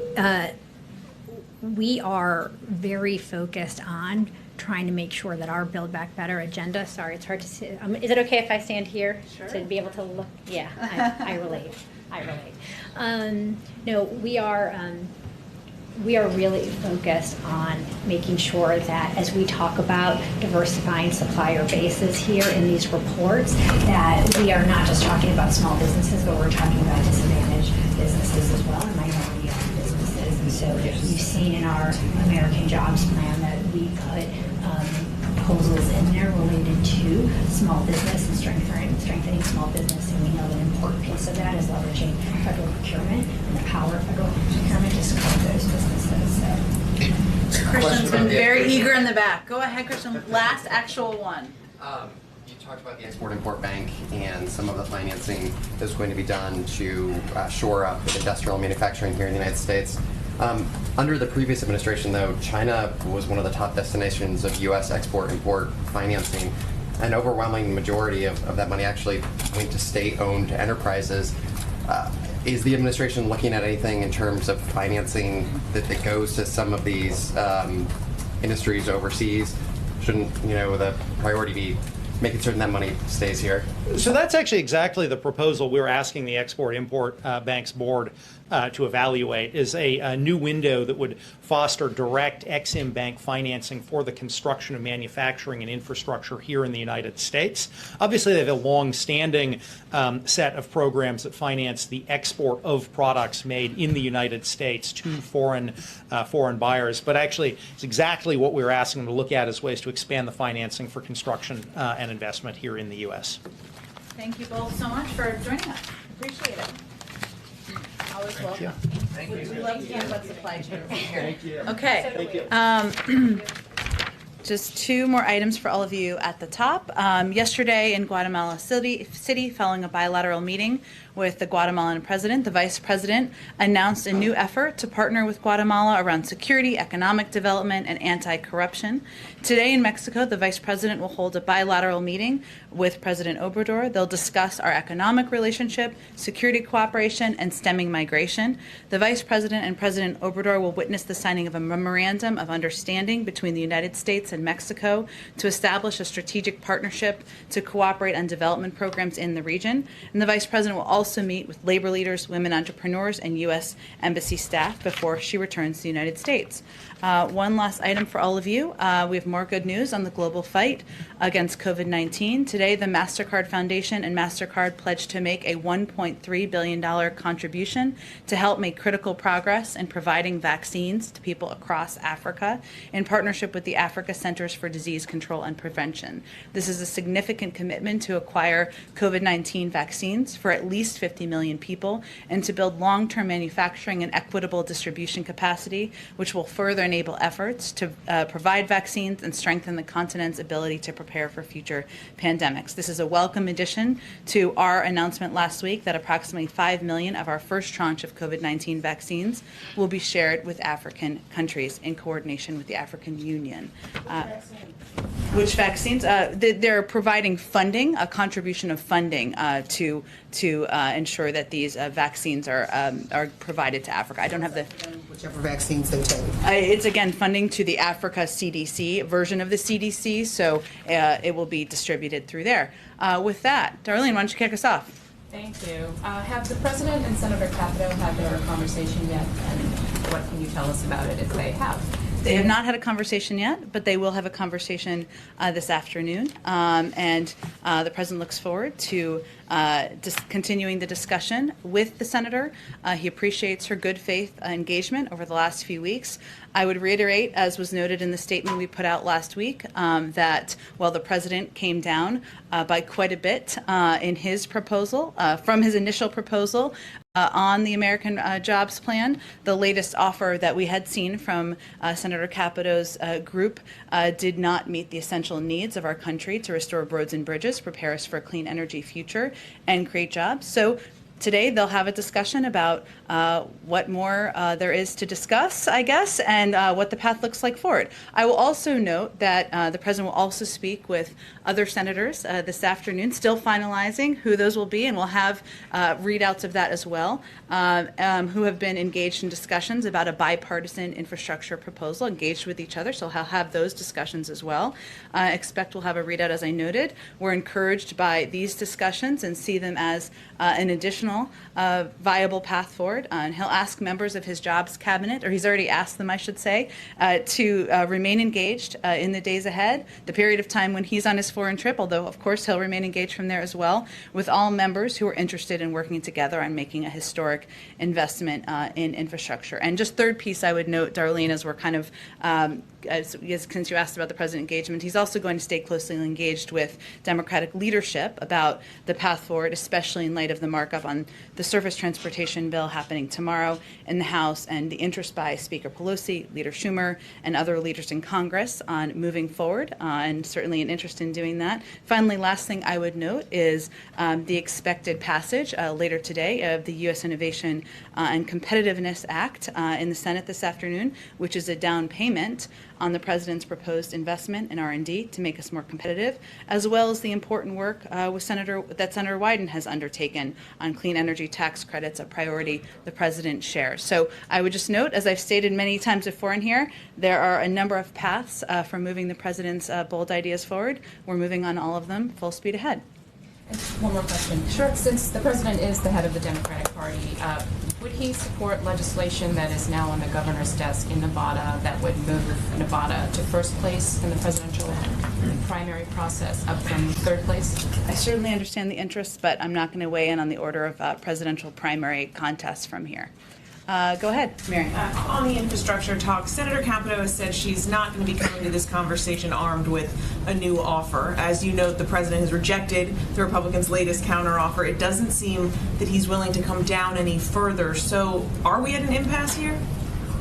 we are very focused on trying to make sure that our Build Back Better agenda, sorry, it's hard to see. Is it okay if I stand here to be able to look? Yeah, I relate. No, we are really focused on making sure that as we talk about diversifying supplier bases here in these reports, that we are not just talking about small businesses, but we're talking about disadvantaged businesses as well, and minority-owned businesses. And so you've seen in our American Jobs Plan that we put proposals in there related to small business and strengthening small business, and we know an important piece of that is leveraging federal procurement and the power of federal procurement to support those businesses. So. Christian's been very eager in the back. Go ahead, Christian. Last actual one. You talked about the Export-Import Bank and some of the financing that's going to be done to shore up industrial manufacturing here in the United States. Under the previous administration, though, China was one of the top destinations of U.S. export-import financing. An overwhelming majority of that money actually went to state-owned enterprises. Is the administration looking at anything in terms of financing that goes to some of these industries overseas? Shouldn't the priority be making certain that money stays here? So that's actually exactly the proposal we're asking the Export-Import Bank's board to evaluate, is a new window that would foster direct Ex-Im Bank financing for the construction of manufacturing and infrastructure here in the United States. Obviously, they have a long-standing set of programs that finance the export of products made in the United States to foreign buyers. But actually, it's exactly what we're asking them to look at as ways to expand the financing for construction and investment here in the U.S. Thank you both so much for joining us. Appreciate it. Always welcome. Thank you. We love seeing what supply chain is here. Thank you. Okay. Thank you. Just two more items for all of you at the top. Yesterday in Guatemala City, following a bilateral meeting with the Guatemalan president, the vice president announced a new effort to partner with Guatemala around security, economic development, and anti-corruption. Today in Mexico, the vice president will hold a bilateral meeting with President Obrador. They'll discuss our economic relationship, security cooperation, and stemming migration. The vice president and President Obrador will witness the signing of a memorandum of understanding between the United States and Mexico to establish a strategic partnership to cooperate on development programs in the region. And the vice president will also meet with labor leaders, women entrepreneurs, and U.S. Embassy staff before she returns to the United States. One last item for all of you. We have more good news on the global fight against COVID-19. Today, the MasterCard Foundation and MasterCard pledged to make a $1.3 billion contribution to help make critical progress in providing vaccines to people across Africa in partnership with the Africa Centers for Disease Control and Prevention. This is a significant commitment to acquire COVID-19 vaccines for at least 50 million people and to build long-term manufacturing and equitable distribution capacity, which will further enable efforts to provide vaccines and strengthen the continent's ability to prepare for future pandemics. This is a welcome addition to our announcement last week that approximately 5 million of our first tranche of COVID-19 vaccines will be shared with African countries in coordination with the African Union. Which vaccines? They're providing funding, a contribution of funding to ensure that these vaccines are provided to Africa. I don't have the whichever vaccines they take. It's again funding to the Africa CDC version of the CDC, so it will be distributed through there. With that, Darlene, why don't you kick us off? Thank you. Have the President and Senator Capito had their conversation yet, and what can you tell us about it if they have? They have not had a conversation yet, but they will have a conversation this afternoon. And the President looks forward to continuing the discussion with the Senator. He appreciates her good faith engagement over the last few weeks. I would reiterate, as was noted in the statement we put out last week, that while the President came down by quite a bit in his proposal, from his initial proposal, on the American Jobs Plan, the latest offer that we had seen from Senator Capito's group did not meet the essential needs of our country to restore roads and bridges, prepare us for a clean energy future, and create jobs. So today they'll have a discussion about what more there is to discuss, I guess, and what the path looks like forward. I will also note that the President will also speak with other senators this afternoon, still finalizing who those will be, and we'll have readouts of that as well, who have been engaged in discussions about a bipartisan infrastructure proposal, engaged with each other, so he'll have those discussions as well. Expect we'll have a readout, as I noted. We're encouraged by these discussions and see them as an additional viable path forward. And he'll ask members of his jobs cabinet, or he's already asked them, I should say, to remain engaged in the days ahead, the period of time when he's on his foreign trip, although of course he'll remain engaged from there as well, with all members who are interested in working together on making a historic investment in infrastructure. And just third piece I would note, Darlene, as we're kind of since you asked about the President engagement, he's also going to stay closely engaged with Democratic leadership about the path forward, especially in light of the markup on the surface transportation bill happening tomorrow in the House and the interest by Speaker Pelosi, Leader Schumer, and other leaders in Congress on moving forward, and certainly an interest in doing that. Finally, last thing I would note is the expected passage later today of the U.S. Innovation and Competitiveness Act in the Senate this afternoon, which is a down payment on the President's proposed investment in R&D to make us more competitive, as well as the important work that Senator Wyden has undertaken on clean clean energy tax credits a priority the president shares. So I would just note, as I've stated many times before in here, there are a number of paths for moving the president's bold ideas forward. We're moving on all of them full speed ahead. One more question. Sure. Since the president is the head of the Democratic Party, would he support legislation that is now on the governor's desk in Nevada that would move Nevada to first place in the presidential primary process, up from third place? I certainly understand the interests, but I'm not going to weigh in on the order of presidential primary contests from here. Go ahead, Mary. On the infrastructure talk, Senator Capito has said she's not going to be coming to this conversation armed with a new offer. As you note, the president has rejected the Republicans' latest counteroffer. It doesn't seem that he's willing to come down any further. So are we at an impasse here?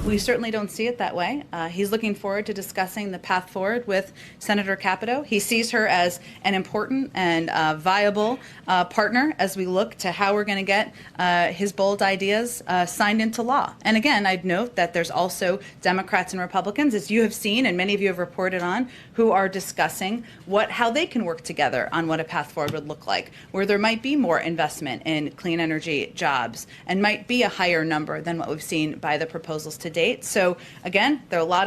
We certainly don't see it that way. He's looking forward to discussing the path forward with Senator Capito. He sees her as an important and viable partner as we look to how we're going to get his bold ideas signed into law. And again, I'd note that there's also Democrats and Republicans, as you have seen and many of you have reported on, who are discussing how they can work together on what a path forward would look like, where there might be more investment in clean energy jobs and might be a higher number than what we've seen by the proposals to date. So again, there are a lot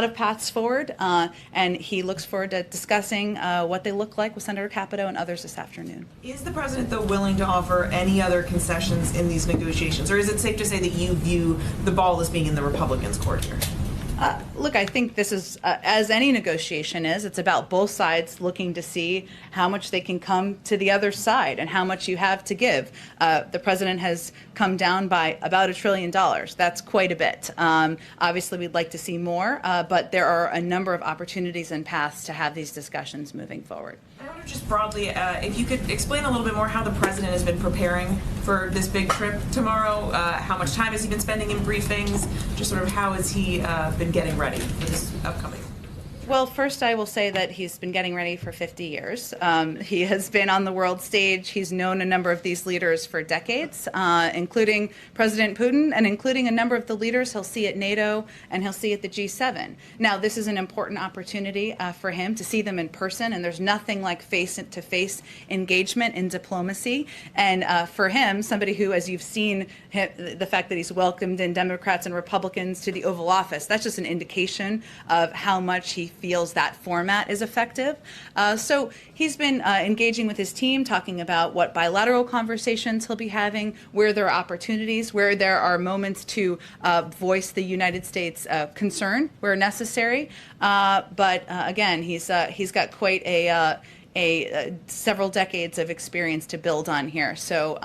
of paths forward, and he looks forward to discussing what they look like with Senator Capito and others this afternoon. Is the president, though, willing to offer any other concessions in these negotiations, or is it safe to say that you view the ball as being in the Republicans' court here? Look, I think this is, as any negotiation is, it's about both sides looking to see how much they can come to the other side and how much you have to give. The president has come down by about $1 trillion. That's quite a bit. Obviously, we'd like to see more, but there are a number of opportunities and paths to have these discussions moving forward. I wonder just broadly, if you could explain a little bit more how the president has been preparing for this big trip tomorrow. How much time has he been spending in briefings? Just sort of how has he been getting ready for this upcoming? Well, first I will say that he's been getting ready for 50 years. He has been on the world stage. He's known a number of these leaders for decades, including President Putin and including a number of the leaders he'll see at NATO and he'll see at the G7. Now, this is an important opportunity for him to see them in person, and there's nothing like face-to-face engagement in diplomacy. And for him, somebody who, as you've seen, the fact that he's welcomed in Democrats and Republicans to the Oval Office, that's just an indication of how much he feels that format is effective. So he's been engaging with his team, talking about what bilateral conversations he'll be having, where there are opportunities, where there are moments to voice the United States concern where necessary. But again, he's got quite a several decades of experience to build on here. So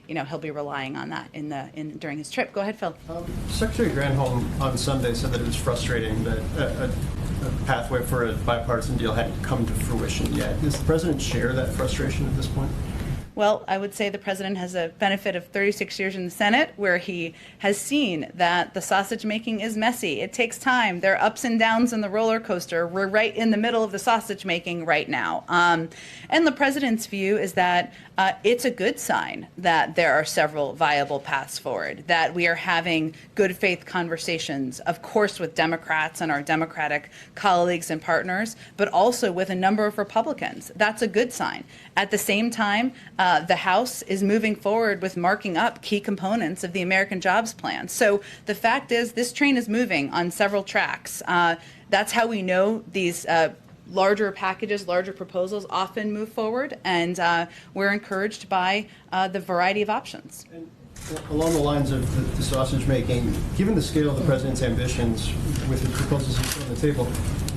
he'll be relying on that during his trip. Go ahead, Phil. Secretary Granholm on Sunday said that it was frustrating that a pathway for a bipartisan deal hadn't come to fruition yet. Does the president share that frustration at this point? Well, I would say the president has a benefit of 36 years in the Senate, where he has seen that the sausage making is messy. It takes time. There are ups and downs in the roller coaster. We're right in the middle of the sausage making right now. And the president's view is that it's a good sign that there are several viable paths forward, that we are having good faith conversations, of course, with Democrats and our Democratic colleagues and partners, but also with a number of Republicans. That's a good sign. At the same time, the House is moving forward with marking up key components of the American Jobs Plan. So the fact is, this train is moving on several tracks. That's how we know these larger packages, larger proposals often move forward, and we're encouraged by the variety of options. And along the lines of the sausage making, given the scale of the president's ambitions with the proposals he's put on the table,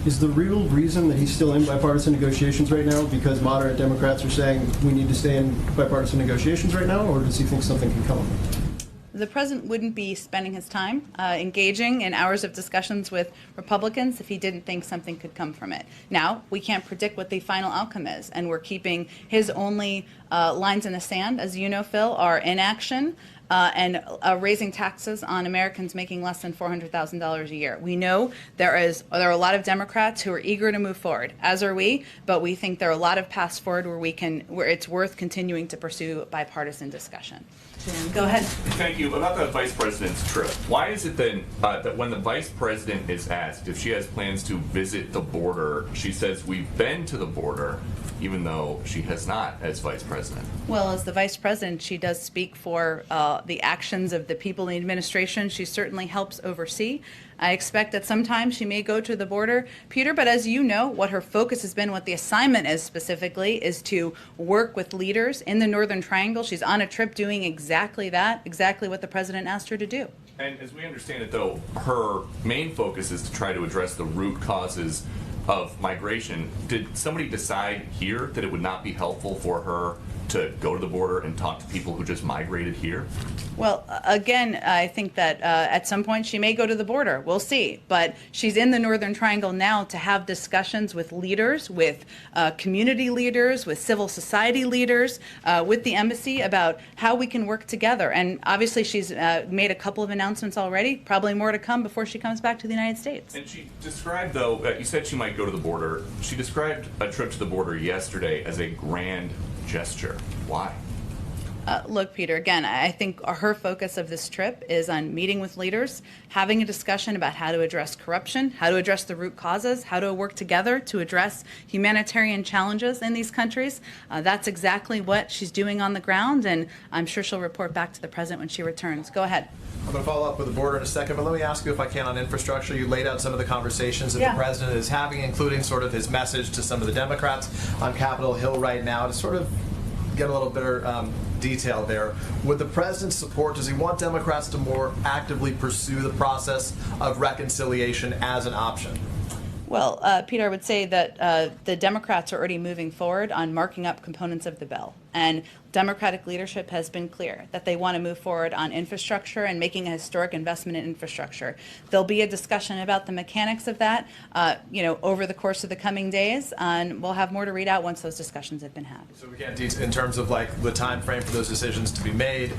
is the real reason that he's still in bipartisan negotiations right now because moderate Democrats are saying we need to stay in bipartisan negotiations right now, or does he think something can come of it? The president wouldn't be spending his time engaging in hours of discussions with Republicans if he didn't think something could come from it. Now, we can't predict what the final outcome is, and we're keeping his only lines in the sand, as you know, Phil, are inaction and raising taxes on Americans making less than $400,000 a year. We know there are a lot of Democrats who are eager to move forward, as are we, but we think there are a lot of paths forward where it's worth continuing to pursue bipartisan discussion. Go ahead. Thank you. About the vice president's trip, why is it then that when the vice president is asked if she has plans to visit the border, she says, we've been to the border, even though she has not as vice president? Well, as the vice president, she does speak for the actions of the people in the administration. She certainly helps oversee. I expect that sometimes she may go to the border, Peter, but as you know, what her focus has been, what the assignment is specifically, is to work with leaders in the Northern Triangle. She's on a trip doing exactly that, exactly what the president asked her to do. And as we understand it, though, her main focus is to try to address the root causes of migration. Did somebody decide here that it would not be helpful for her to go to the border and talk to people who just migrated here? Well, again, I think that at some point she may go to the border. We'll see. But she's in the Northern Triangle now to have discussions with leaders, with community leaders, with civil society leaders, with the embassy about how we can work together. And obviously she's made a couple of announcements already, probably more to come before she comes back to the United States. And she described, though, you said she might go to the border. She described a trip to the border yesterday as a grand gesture. Why? Look, Peter, again, I think her focus of this trip is on meeting with leaders, having a discussion about how to address corruption, how to address the root causes, how to work together to address humanitarian challenges in these countries. That's exactly what she's doing on the ground, and I'm sure she'll report back to the president when she returns. Go ahead. I'm going to follow up with the border in a second, but let me ask you, if I can, on infrastructure. You laid out some of the conversations that the president is having, including sort of his message to some of the Democrats on Capitol Hill right now, to sort of get a little better detail there. Would the president support, does he want Democrats to more actively pursue the process of reconciliation as an option? Well, Peter, I would say that the Democrats are already moving forward on marking up components of the bill. And Democratic leadership has been clear that they want to move forward on infrastructure and making a historic investment in infrastructure. There'll be a discussion about the mechanics of that, over the course of the coming days, and we'll have more to read out once those discussions have been had. So we can't, in terms of like the time frame for those decisions to be made,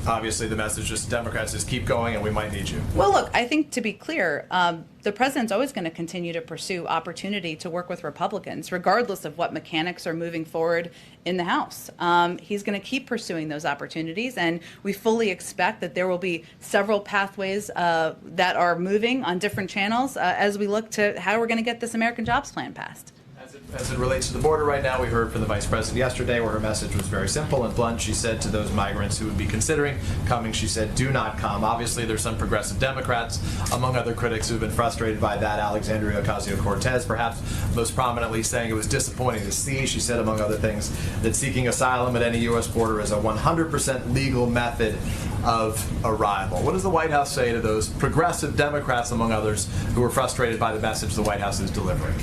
obviously the message is Democrats is keep going and we might need you. Well, look, I think to be clear, the president's always going to continue to pursue opportunity to work with Republicans, regardless of what mechanics are moving forward in the House. He's going to keep pursuing those opportunities, and we fully expect that there will be several pathways that are moving on different channels as we look to how we're going to get this American Jobs Plan passed. As it relates to the border right now, we heard from the Vice President yesterday where her message was very simple and blunt. She said to those migrants who would be considering coming, she said, do not come. Obviously, there's some progressive Democrats, among other critics, who have been frustrated by that. Alexandria Ocasio-Cortez, perhaps most prominently, saying it was disappointing to see. She said, among other things, that seeking asylum at any U.S. border is a 100% legal method of arrival. What does the White House say to those progressive Democrats, among others, who are frustrated by the message the White House is delivering?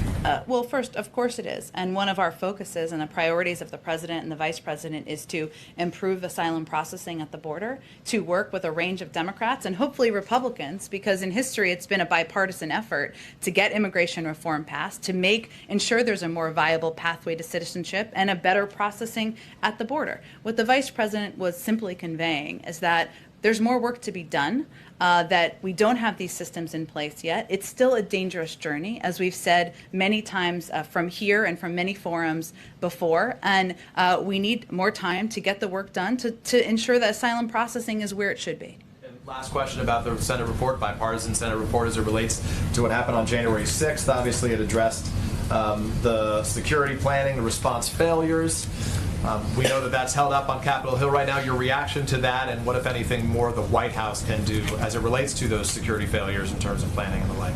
Well, first, of course it is. And one of our focuses and the priorities of the president and the vice president is to improve asylum processing at the border, to work with a range of Democrats and hopefully Republicans, because in history it's been a bipartisan effort to get immigration reform passed, to ensure there's a more viable pathway to citizenship and a better processing at the border. What the vice president was simply conveying is that there's more work to be done, that we don't have these systems in place yet. It's still a dangerous journey, as we've said many times from here and from many forums before, and we need more time to get the work done to ensure that asylum processing is where it should be. Last question about the Senate report, bipartisan Senate report, as it relates to what happened on January 6th. Obviously, it addressed the security planning, the response failures. We know that that's held up on Capitol Hill right now. Your reaction to that, and what, if anything, more the White House can do as it relates to those security failures in terms of planning and the like?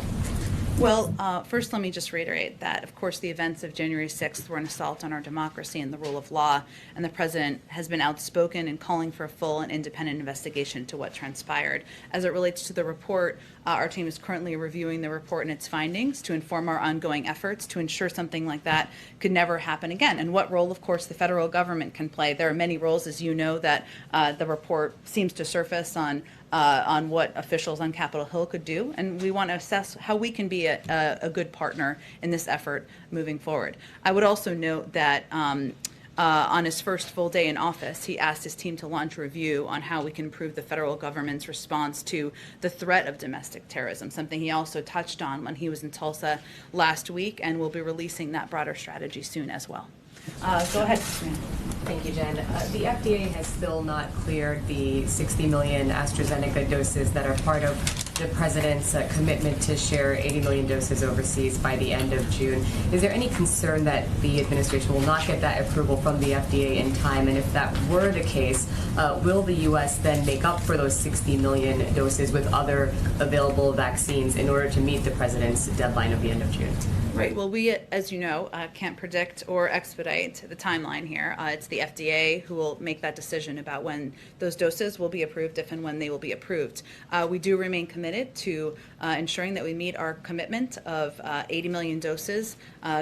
Well, first let me just reiterate that, of course, the events of January 6th were an assault on our democracy and the rule of law, and the president has been outspoken in calling for a full and independent investigation to what transpired. As it relates to the report, our team is currently reviewing the report and its findings to inform our ongoing efforts to ensure something like that could never happen again, and what role, of course, the federal government can play. There are many roles, as you know, that the report seems to surface on what officials on Capitol Hill could do, and we want to assess how we can be a good partner in this effort moving forward. I would also note that on his first full day in office, he asked his team to launch a review on how we can improve the federal government's response to the threat of domestic terrorism, something he also touched on when he was in Tulsa last week, and we'll be releasing that broader strategy soon as well. Go ahead. Thank you, Jen. The FDA has still not cleared the 60 million AstraZeneca doses that are part of the president's commitment to share 80 million doses overseas by the end of June. Is there any concern that the administration will not get that approval from the FDA in time? And if that were the case, will the U.S. then make up for those 60 million doses with other available vaccines in order to meet the president's deadline of the end of June? Right. Well, we, as you know, can't predict or expedite the timeline here. It's the FDA who will make that decision about when those doses will be approved, if and when they will be approved. We do remain committed to ensuring that we meet our commitment of 80 million doses,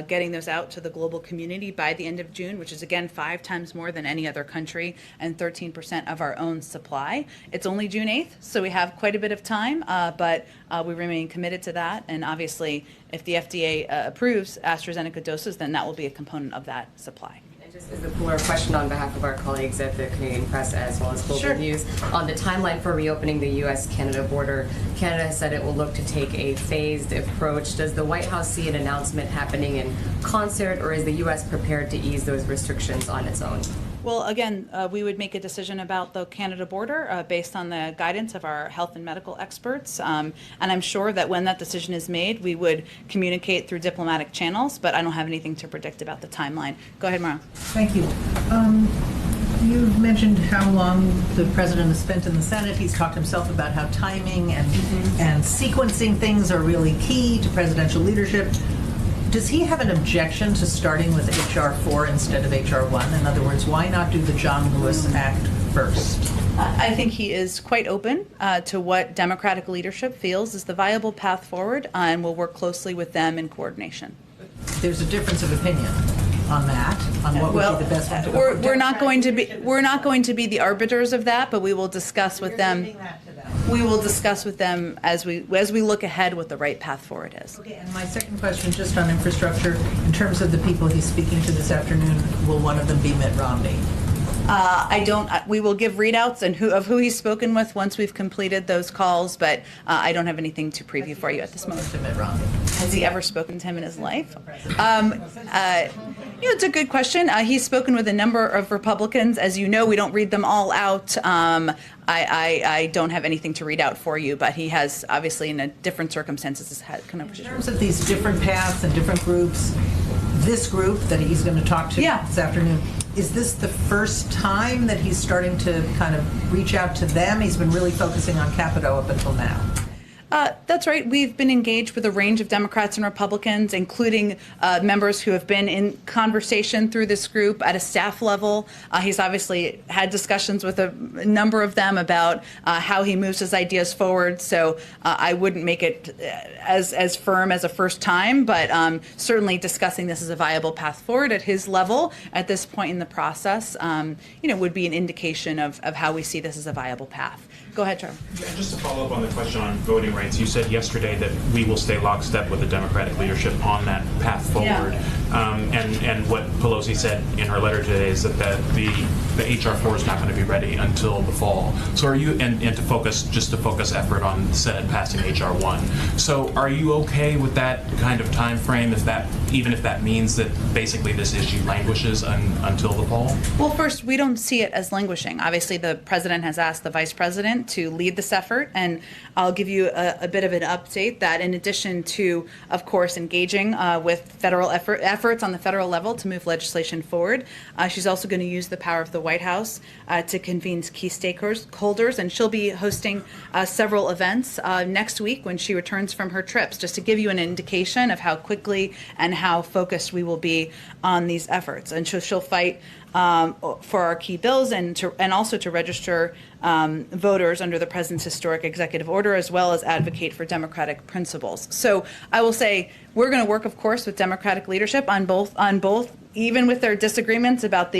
getting those out to the global community by the end of June, which is, again, 5 times more than any other country and 13% of our own supply. It's only June 8th, so we have quite a bit of time, but we remain committed to that. And obviously, if the FDA approves AstraZeneca doses, then that will be a component of that supply. And just as a cooler question on behalf of our colleagues at the Canadian Press as well as Global News, on the timeline for reopening the U.S.-Canada border, Canada has said it will look to take a phased approach. Does the White House see an announcement happening in concert, or is the U.S. prepared to ease those restrictions on its own? Well, again, we would make a decision about the Canada border based on the guidance of our health and medical experts. And I'm sure that when that decision is made, we would communicate through diplomatic channels, but I don't have anything to predict about the timeline. Go ahead, Mara. Thank you. You mentioned how long the president has spent in the Senate. He's talked himself about how timing and sequencing things are really key to presidential leadership. Does he have an objection to starting with H.R. 4 instead of H.R. 1? In other words, why not do the John Lewis Act first? I think he is quite open to what Democratic leadership feels is the viable path forward, and will work closely with them in coordination. There's a difference of opinion on that, on what would be the best one to go for. We're not going to be the arbiters of that, but we will discuss with them. We will discuss with them as we look ahead what the right path forward is. Okay, and my second question, just on infrastructure, in terms of the people he's speaking to this afternoon, will one of them be Mitt Romney? We will give readouts of who he's spoken with once we've completed those calls, but I don't have anything to preview for you at this moment. To Mitt Romney. Has he ever spoken to him in his life? It's a good question. He's spoken with a number of Republicans. As you know, we don't read them all out. I don't have anything to read out for you, but he has obviously in different circumstances had conversations. In terms of these different paths and different groups, this group that he's going to talk to this afternoon, is this the first time that he's starting to kind of reach out to them? He's been really focusing on Capito up until now. That's right. We've been engaged with a range of Democrats and Republicans, including members who have been in conversation through this group at a staff level. He's obviously had discussions with a number of them about how he moves his ideas forward. So I wouldn't make it as firm as a first time, but certainly discussing this as a viable path forward at his level at this point in the process, would be an indication of how we see this as a viable path. Go ahead, Trevor. Yeah, just to follow up on the question on voting rights, you said yesterday that we will stay lockstep with the Democratic leadership on that path forward. And what Pelosi said in her letter today is that the H.R. 4 is not going to be ready until the fall. So are you, and to focus effort on the Senate passing H.R. 1. So are you okay with that kind of time frame, even if that means that basically this issue languishes until the fall? Well, first, we don't see it as languishing. Obviously, the president has asked the vice president to lead this effort, and I'll give you a bit of an update that in addition to, of course, engaging with federal efforts on the federal level to move legislation forward, she's also going to use the power of the White House to convene key stakeholders, and she'll be hosting several events next week when she returns from her trips, just to give you an indication of how quickly and how focused we will be on these efforts. And she'll fight for our key bills and also to register voters under the president's historic executive order, as well as advocate for democratic principles. So I will say we're going to work, of course, with Democratic leadership on both, even with their disagreements about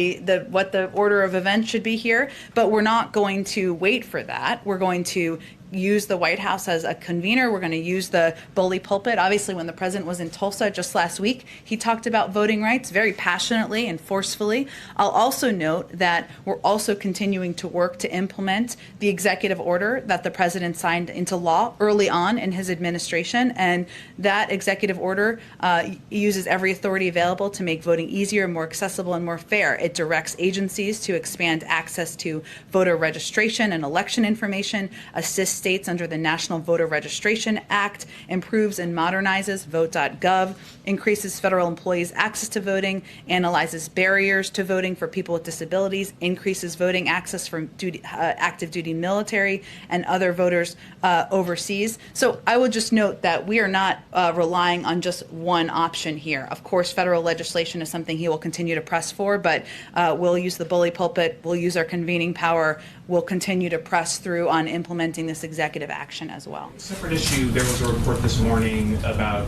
what the order of events should be here. But we're not going to wait for that. We're going to use the White House as a convener. We're going to use the bully pulpit. Obviously, when the president was in Tulsa just last week, he talked about voting rights very passionately and forcefully. I'll also note that we're also continuing to work to implement the executive order that the president signed into law early on in his administration. And that executive order uses every authority available to make voting easier, more accessible, and more fair. It directs agencies to expand access to voter registration and election information, assist states under the National Voter Registration Act, improves and modernizes vote.gov, increases federal employees' access to voting, analyzes barriers to voting for people with disabilities, increases voting access for active duty military and other voters overseas. So I would just note that we are not relying on just one option here. Of course, federal legislation is something he will continue to press for, but we'll use the bully pulpit, we'll use our convening power, we'll continue to press through on implementing this executive action as well. Separate issue, there was a report this morning about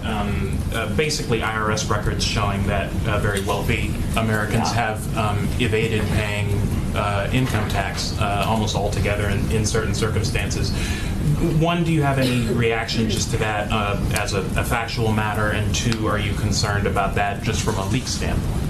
basically IRS records showing that very wealthy Americans have evaded paying income tax almost altogether in certain circumstances. One, do you have any reaction just to that as a factual matter? And two, are you concerned about that just from a leak standpoint?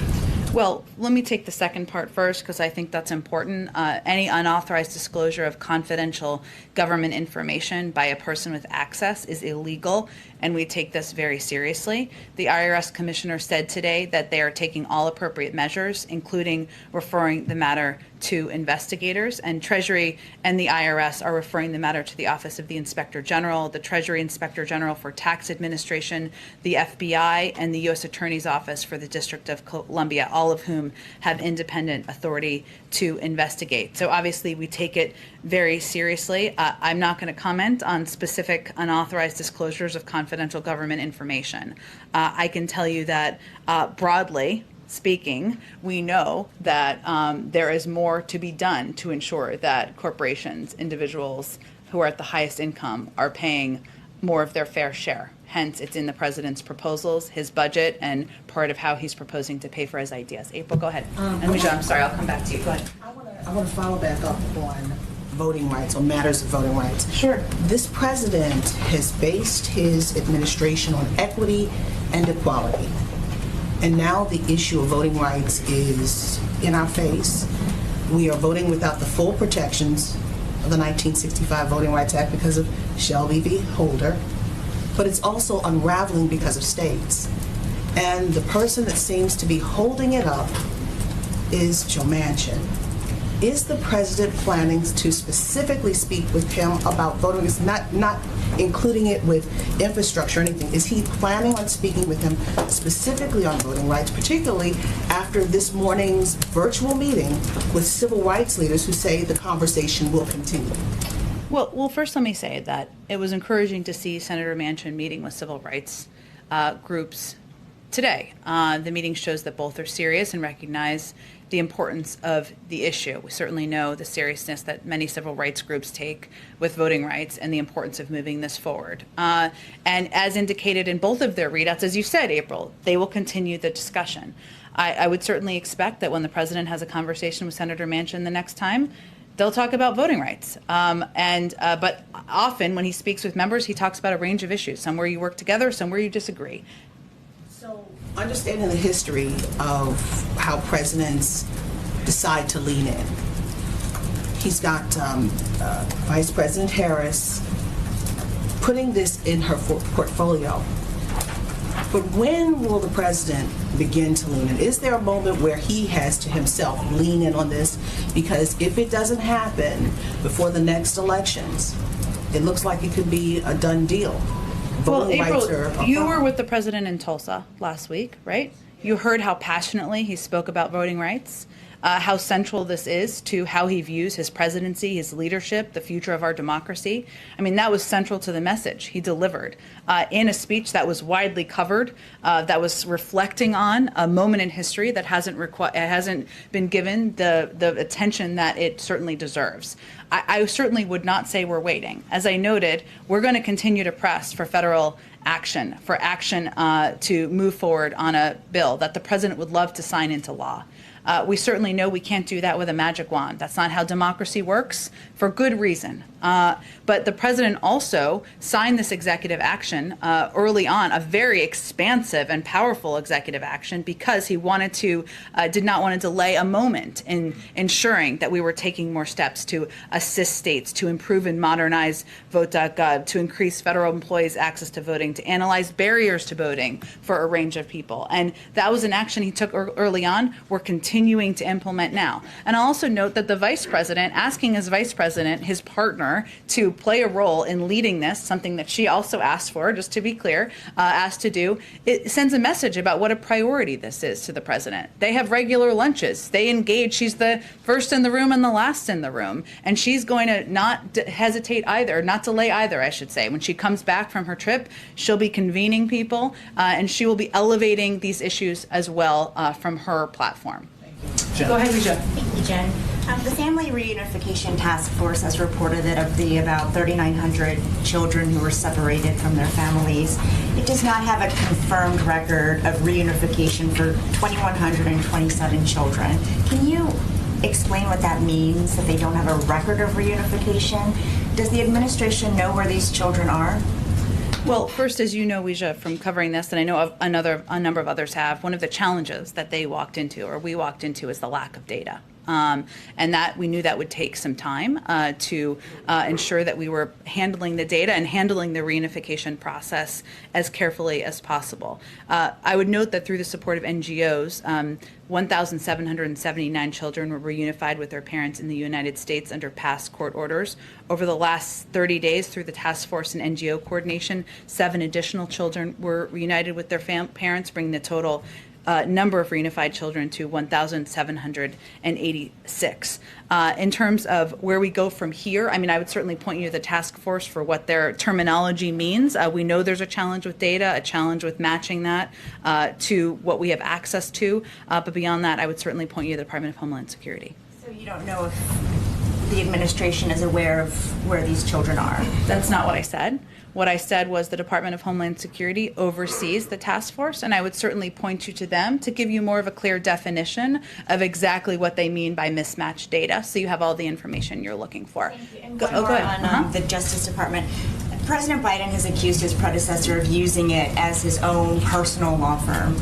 Well, let me take the second part first because I think that's important. Any unauthorized disclosure of confidential government information by a person with access is illegal, and we take this very seriously. The IRS commissioner said today that they are taking all appropriate measures, including referring the matter to investigators, and Treasury and the IRS are referring the matter to the Office of the Inspector General, the Treasury Inspector General for Tax Administration, the FBI, and the U.S. Attorney's Office for the District of Columbia, all of whom have independent authority to investigate. So obviously we take it very seriously. I'm not going to comment on specific unauthorized disclosures of confidential government information. I can tell you that broadly speaking, we know that there is more to be done to ensure that corporations, individuals who are at the highest income are paying more of their fair share. Hence, it's in the president's proposals, his budget, and part of how he's proposing to pay for his ideas. April, go ahead. And Michelle, I'm sorry, I'll come back to you. Go ahead. I want to follow back up on voting rights, on matters of voting rights. Sure. This president has based his administration on equity and equality. And now the issue of voting rights is in our face. We are voting without the full protections of the 1965 Voting Rights Act because of Shelby v. Holder, but it's also unraveling because of states. And the person that seems to be holding it up is Joe Manchin. Is the president planning to specifically speak with him about voting rights, not including it with infrastructure or anything? Is he planning on speaking with him specifically on voting rights, particularly after this morning's virtual meeting with civil rights leaders who say the conversation will continue? Well, first let me say that it was encouraging to see Senator Manchin meeting with civil rights groups today. The meeting shows that both are serious and recognize the importance of the issue. We certainly know the seriousness that many civil rights groups take with voting rights and the importance of moving this forward. And as indicated in both of their readouts, as you said, April, they will continue the discussion. I would certainly expect that when the president has a conversation with Senator Manchin the next time, they'll talk about voting rights. But often when he speaks with members, he talks about a range of issues, some where you work together, some where you disagree. Understanding the history of how presidents decide to lean in. He's got Vice President Harris putting this in her portfolio. But when will the president begin to lean in? Is there a moment where he has to himself lean in on this? Because if it doesn't happen before the next elections, it looks like it could be a done deal. Well, April, you were with the president in Tulsa last week, right? You heard how passionately he spoke about voting rights, how central this is to how he views his presidency, his leadership, the future of our democracy. I mean, that was central to the message he delivered in a speech that was widely covered, that was reflecting on a moment in history that hasn't been given the attention that it certainly deserves. I certainly would not say we're waiting. As I noted, we're going to continue to press for federal action, to move forward on a bill that the president would love to sign into law. We certainly know we can't do that with a magic wand. That's not how democracy works, for good reason. But the president also signed this executive action early on, a very expansive and powerful executive action, because he did not want to delay a moment in ensuring that we were taking more steps to assist states, to improve and modernize vote.gov, to increase federal employees' access to voting, to analyze barriers to voting for a range of people. And that was an action he took early on. We're continuing to implement now. And I'll also note that the vice president, asking his vice president, his partner, Alzheimer to play a role in leading this, something that she also asked for, just to be clear, asked to do, it sends a message about what a priority this is to the president. They have regular lunches. They engage. She's the first in the room and the last in the room. And she's going to not hesitate either, not delay either, I should say. When she comes back from her trip, she'll be convening people, and she will be elevating these issues as well from her platform. Jen. Go ahead, Risha. Thank you, Jen. The Family Reunification Task Force has reported that of the about 3,900 children who were separated from their families, it does not have a confirmed record of reunification for 2,127 children. Can you explain what that means, that they don't have a record of reunification? Does the administration know where these children are? Well, first, as you know, Weijia, from covering this, and I know a number of others have, one of the challenges that they walked into, or we walked into, is the lack of data. And that we knew that would take some time to ensure that we were handling the data and handling the reunification process as carefully as possible. I would note that through the support of NGOs, 1,779 children were reunified with their parents in the United States under past court orders. Over the last 30 days, through the task force and NGO coordination, 7 additional children were reunited with their parents, bringing the total number of reunified children to 1,786. In terms of where we go from here, I mean, I would certainly point you to the task force for what their terminology means. We know there's a challenge with data, a challenge with matching that to what we have access to. But beyond that, I would certainly point you to the Department of Homeland Security. So you don't know if the administration is aware of where these children are? That's not what I said. What I said was the Department of Homeland Security oversees the task force, and I would certainly point you to them to give you more of a clear definition of exactly what they mean by mismatched data, so you have all the information you're looking for. Thank you. And one more on the Justice Department. President Biden has accused his predecessor of using it as his own personal law firm.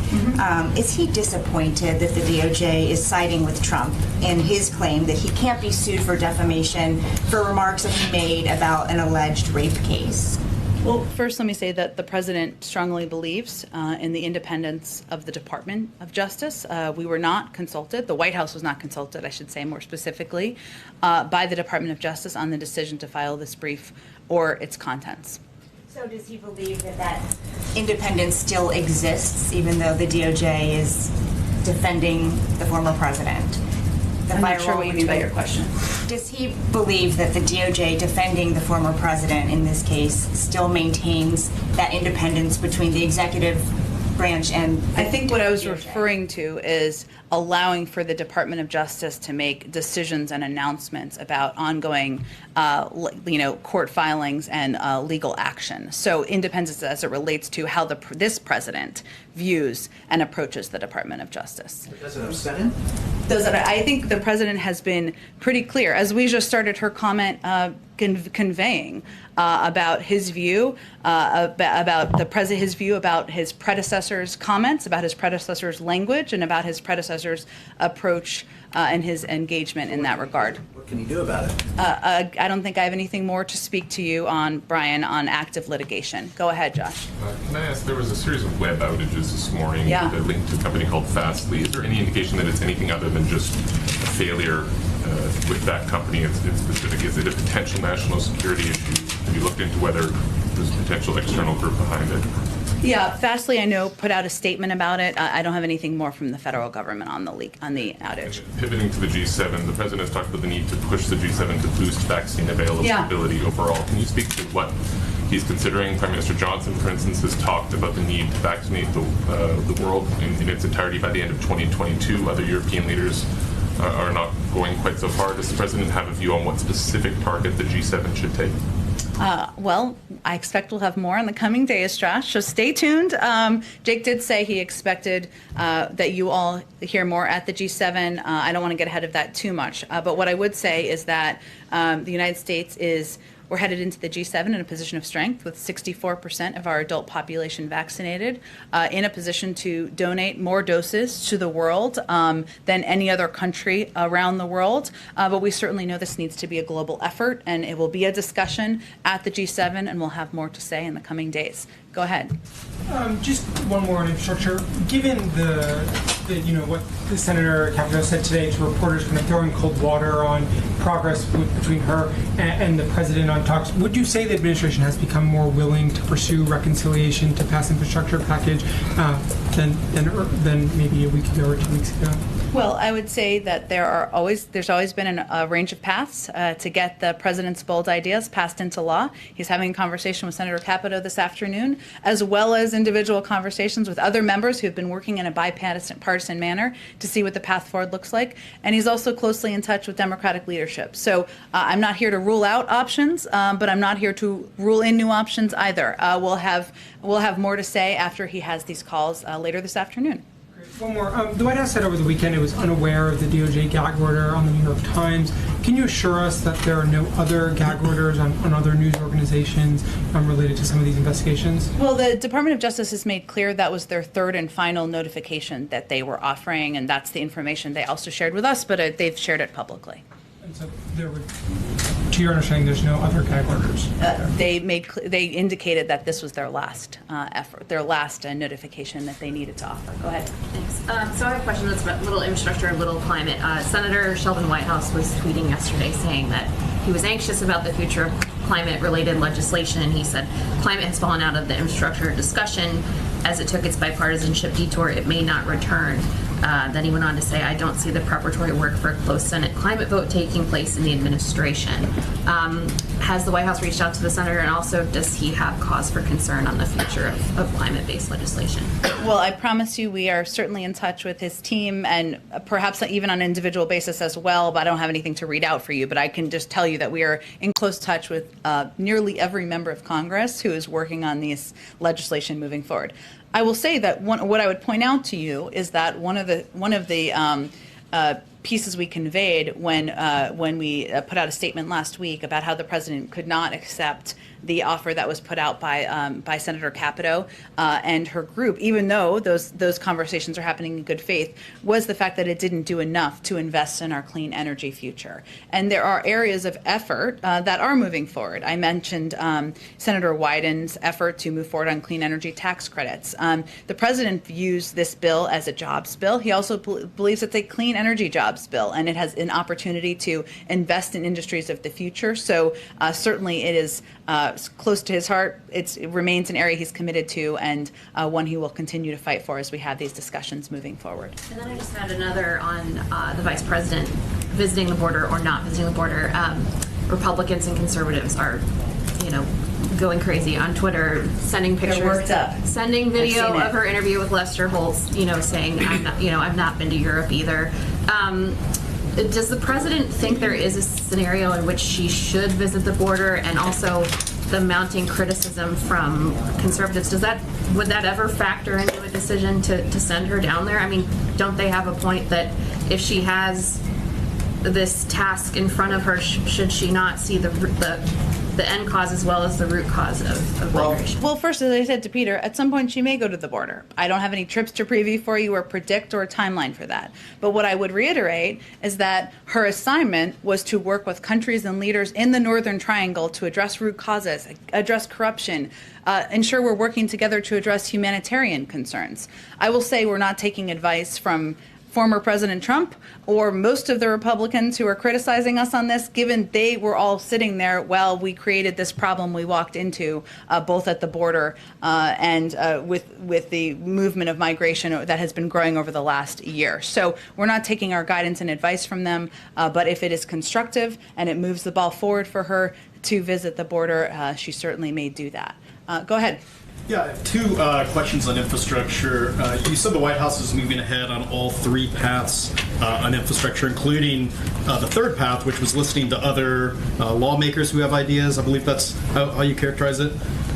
Is he disappointed that the DOJ is siding with Trump in his claim that he can't be sued for defamation for remarks that he made about an alleged rape case? Well, first, let me say that the president strongly believes in the independence of the Department of Justice. We were not consulted. The White House was not consulted, I should say more specifically, by the Department of Justice on the decision to file this brief or its contents. So does he believe that that independence still exists, even though the DOJ is defending the former president? I'm not sure what you mean by your question. Does he believe that the DOJ defending the former president in this case still maintains that independence between the executive branch and I think what I was referring to is allowing for the Department of Justice to make decisions and announcements about ongoing, court filings and legal action. So independence as it relates to how this president views and approaches the Department of Justice. Does it upset him? I think the president has been pretty clear, as we just started her comment conveying about his view his view about his predecessor's comments, about his predecessor's language, and about his predecessor's approach and his engagement in that regard. What can you do about it? I don't think I have anything more to speak to you on, Brian, on active litigation. Go ahead, Josh. Can I ask, there was a series of web outages this morning that linked to a company called Fastly. Is there any indication that it's anything other than just a failure with that company in specific? Is it a potential national security issue? Have you looked into whether there's a potential external group behind it? Yeah, Fastly, I know, put out a statement about it. I don't have anything more from the federal government on the outage. Pivoting to the G7, the president has talked about the need to push the G7 to boost vaccine availability overall. Can you speak to what he's considering? Prime Minister Johnson, for instance, has talked about the need to vaccinate the world in its entirety by the end of 2022. Other European leaders are not going quite so far. Does the president have a view on what specific target the G7 should take? Well, I expect we'll have more in the coming days, Josh, so stay tuned. Jake did say he expected that you all hear more at the G7. I don't want to get ahead of that too much, but what I would say is that the United States we're headed into the G7 in a position of strength with 64% of our adult population vaccinated, in a position to donate more doses to the world than any other country around the world. But we certainly know this needs to be a global effort, and it will be a discussion at the G7, and we'll have more to say in the coming days. Go ahead. Just one more on infrastructure. Given the what Senator Capito said today to reporters, kind of throwing cold water on progress between her and the president on talks. Would you say the administration has become more willing to pursue reconciliation to pass infrastructure package than maybe a week ago or 2 weeks ago? Well, I would say that there's always been a range of paths to get the president's bold ideas passed into law. He's having a conversation with Senator Capito this afternoon, as well as individual conversations with other members who have been working in a bipartisan manner to see what the path forward looks like. And he's also closely in touch with Democratic leadership. So I'm not here to rule out options, but I'm not here to rule in new options either. We'll have more to say after he has these calls later this afternoon. One more. The White House said over the weekend it was unaware of the DOJ gag order on the New York Times. Can you assure us that there are no other gag orders on other news organizations related to some of these investigations? Well, the Department of Justice has made clear that was their third and final notification that they were offering, and that's the information they also shared with us, but they've shared it publicly. And so to your understanding, there's no other gag orders? They indicated that this was their last effort, their last notification that they needed to offer. Go ahead. Thanks. So I have a question that's about little infrastructure, little climate. Senator Sheldon Whitehouse was tweeting yesterday saying that he was anxious about the future of climate-related legislation. He said climate has fallen out of the infrastructure discussion. As it took its bipartisanship detour, it may not return. Then he went on to say, I don't see the preparatory work for a close Senate climate vote taking place in the administration. Has the White House reached out to the senator, and also does he have cause for concern on the future of climate-based legislation? Well, I promise you we are certainly in touch with his team, and perhaps even on an individual basis as well, but I don't have anything to read out for you. But I can just tell you that we are in close touch with nearly every member of Congress who is working on this legislation moving forward. I will say that what I would point out to you is that one of the pieces we conveyed when we put out a statement last week about how the president could not accept the offer that was put out by Senator Capito and her group, even though those conversations are happening in good faith, was the fact that it didn't do enough to invest in our clean energy future. And there are areas of effort that are moving forward. I mentioned Senator Wyden's effort to move forward on clean energy tax credits. The president views this bill as a jobs bill. He also believes it's a clean energy jobs bill, and it has an opportunity to invest in industries of the future. So certainly it is close to his heart. It remains an area he's committed to, and one he will continue to fight for as we have these discussions moving forward. And then I just had another on the vice president visiting the border or not visiting the border. Republicans and conservatives are, going crazy on Twitter, sending pictures, worked up. Sending video of her interview with Lester Holt, saying, I've not been to Europe either. Does the president think there is a scenario in which she should visit the border, and also the mounting criticism from conservatives? Would that ever factor into a decision to send her down there? I mean, don't they have a point that if she has this task in front of her, should she not see the end cause as well as the root cause of migration? Well, first, as I said to Peter, at some point she may go to the border. I don't have any trips to preview for you or predict or a timeline for that. But what I would reiterate is that her assignment was to work with countries and leaders in the Northern Triangle to address root causes, address corruption, ensure we're working together to address humanitarian concerns. I will say we're not taking advice from former President Trump or most of the Republicans who are criticizing us on this, given they were all sitting there while we created this problem we walked into, both at the border and with the movement of migration that has been growing over the last year. So we're not taking our guidance and advice from them, but if it is constructive and it moves the ball forward for her to visit the border, she certainly may do that. Go ahead. Yeah, I have two questions on infrastructure. You said the White House is moving ahead on all three paths on infrastructure, including the third path, which was listening to other lawmakers who have ideas. I believe that's how you characterize it.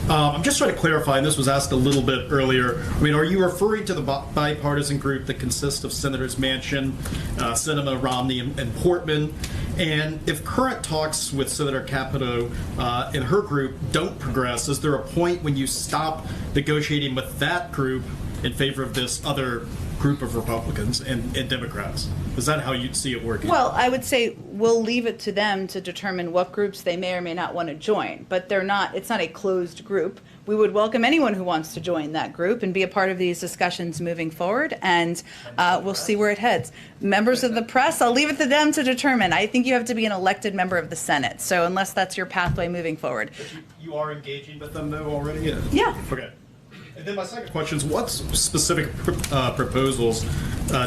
I'm just trying to clarify, and this was asked a little bit earlier. I mean, are you referring to the bipartisan group that consists of Senators Manchin, Sinema, Romney, and Portman? And if current talks with Senator Capito and her group don't progress, is there a point when you stop negotiating with that group in favor of this other group of Republicans and Democrats. Is that how you'd see it working? Well, I would say we'll leave it to them to determine what groups they may or may not want to join, but it's not a closed group. We would welcome anyone who wants to join that group and be a part of these discussions moving forward, and we'll see where it heads. Members of the press, I'll leave it to them to determine. I think you have to be an elected member of the Senate, so unless that's your pathway moving forward. You are engaging with them though already? Yeah. Okay. And then my second question is, what specific proposals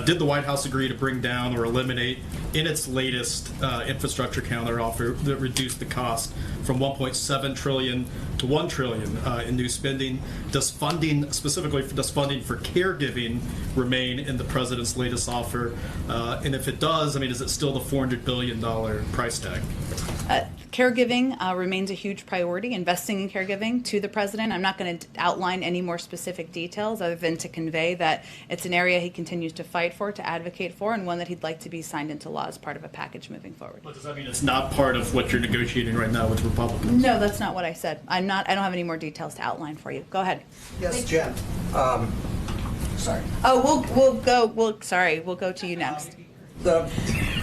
did the White House agree to bring down or eliminate in its latest infrastructure counteroffer that reduced the cost from $1.7 trillion to $1 trillion in new spending? Does funding for caregiving remain in the president's latest offer? And if it does, is it still the $400 billion price tag? Caregiving remains a huge priority, investing in caregiving to the president. I'm not going to outline any more specific details other than to convey that it's an area he continues to fight for, to advocate for, and one that he'd like to be signed into law as part of a package moving forward. But does that mean it's not part of what you're negotiating right now with Republicans? No, that's not what I said. I don't have any more details to outline for you. Go ahead. Yes, Jen. Sorry. Oh, we'll go to you next. The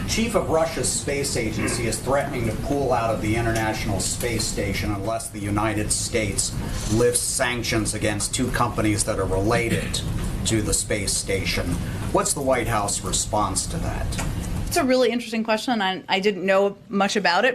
chief of Russia's space agency is threatening to pull out of the International Space Station unless the United States lifts sanctions against two companies that are related to the space station. What's the White House response to that? It's a really interesting question, and I didn't know much about it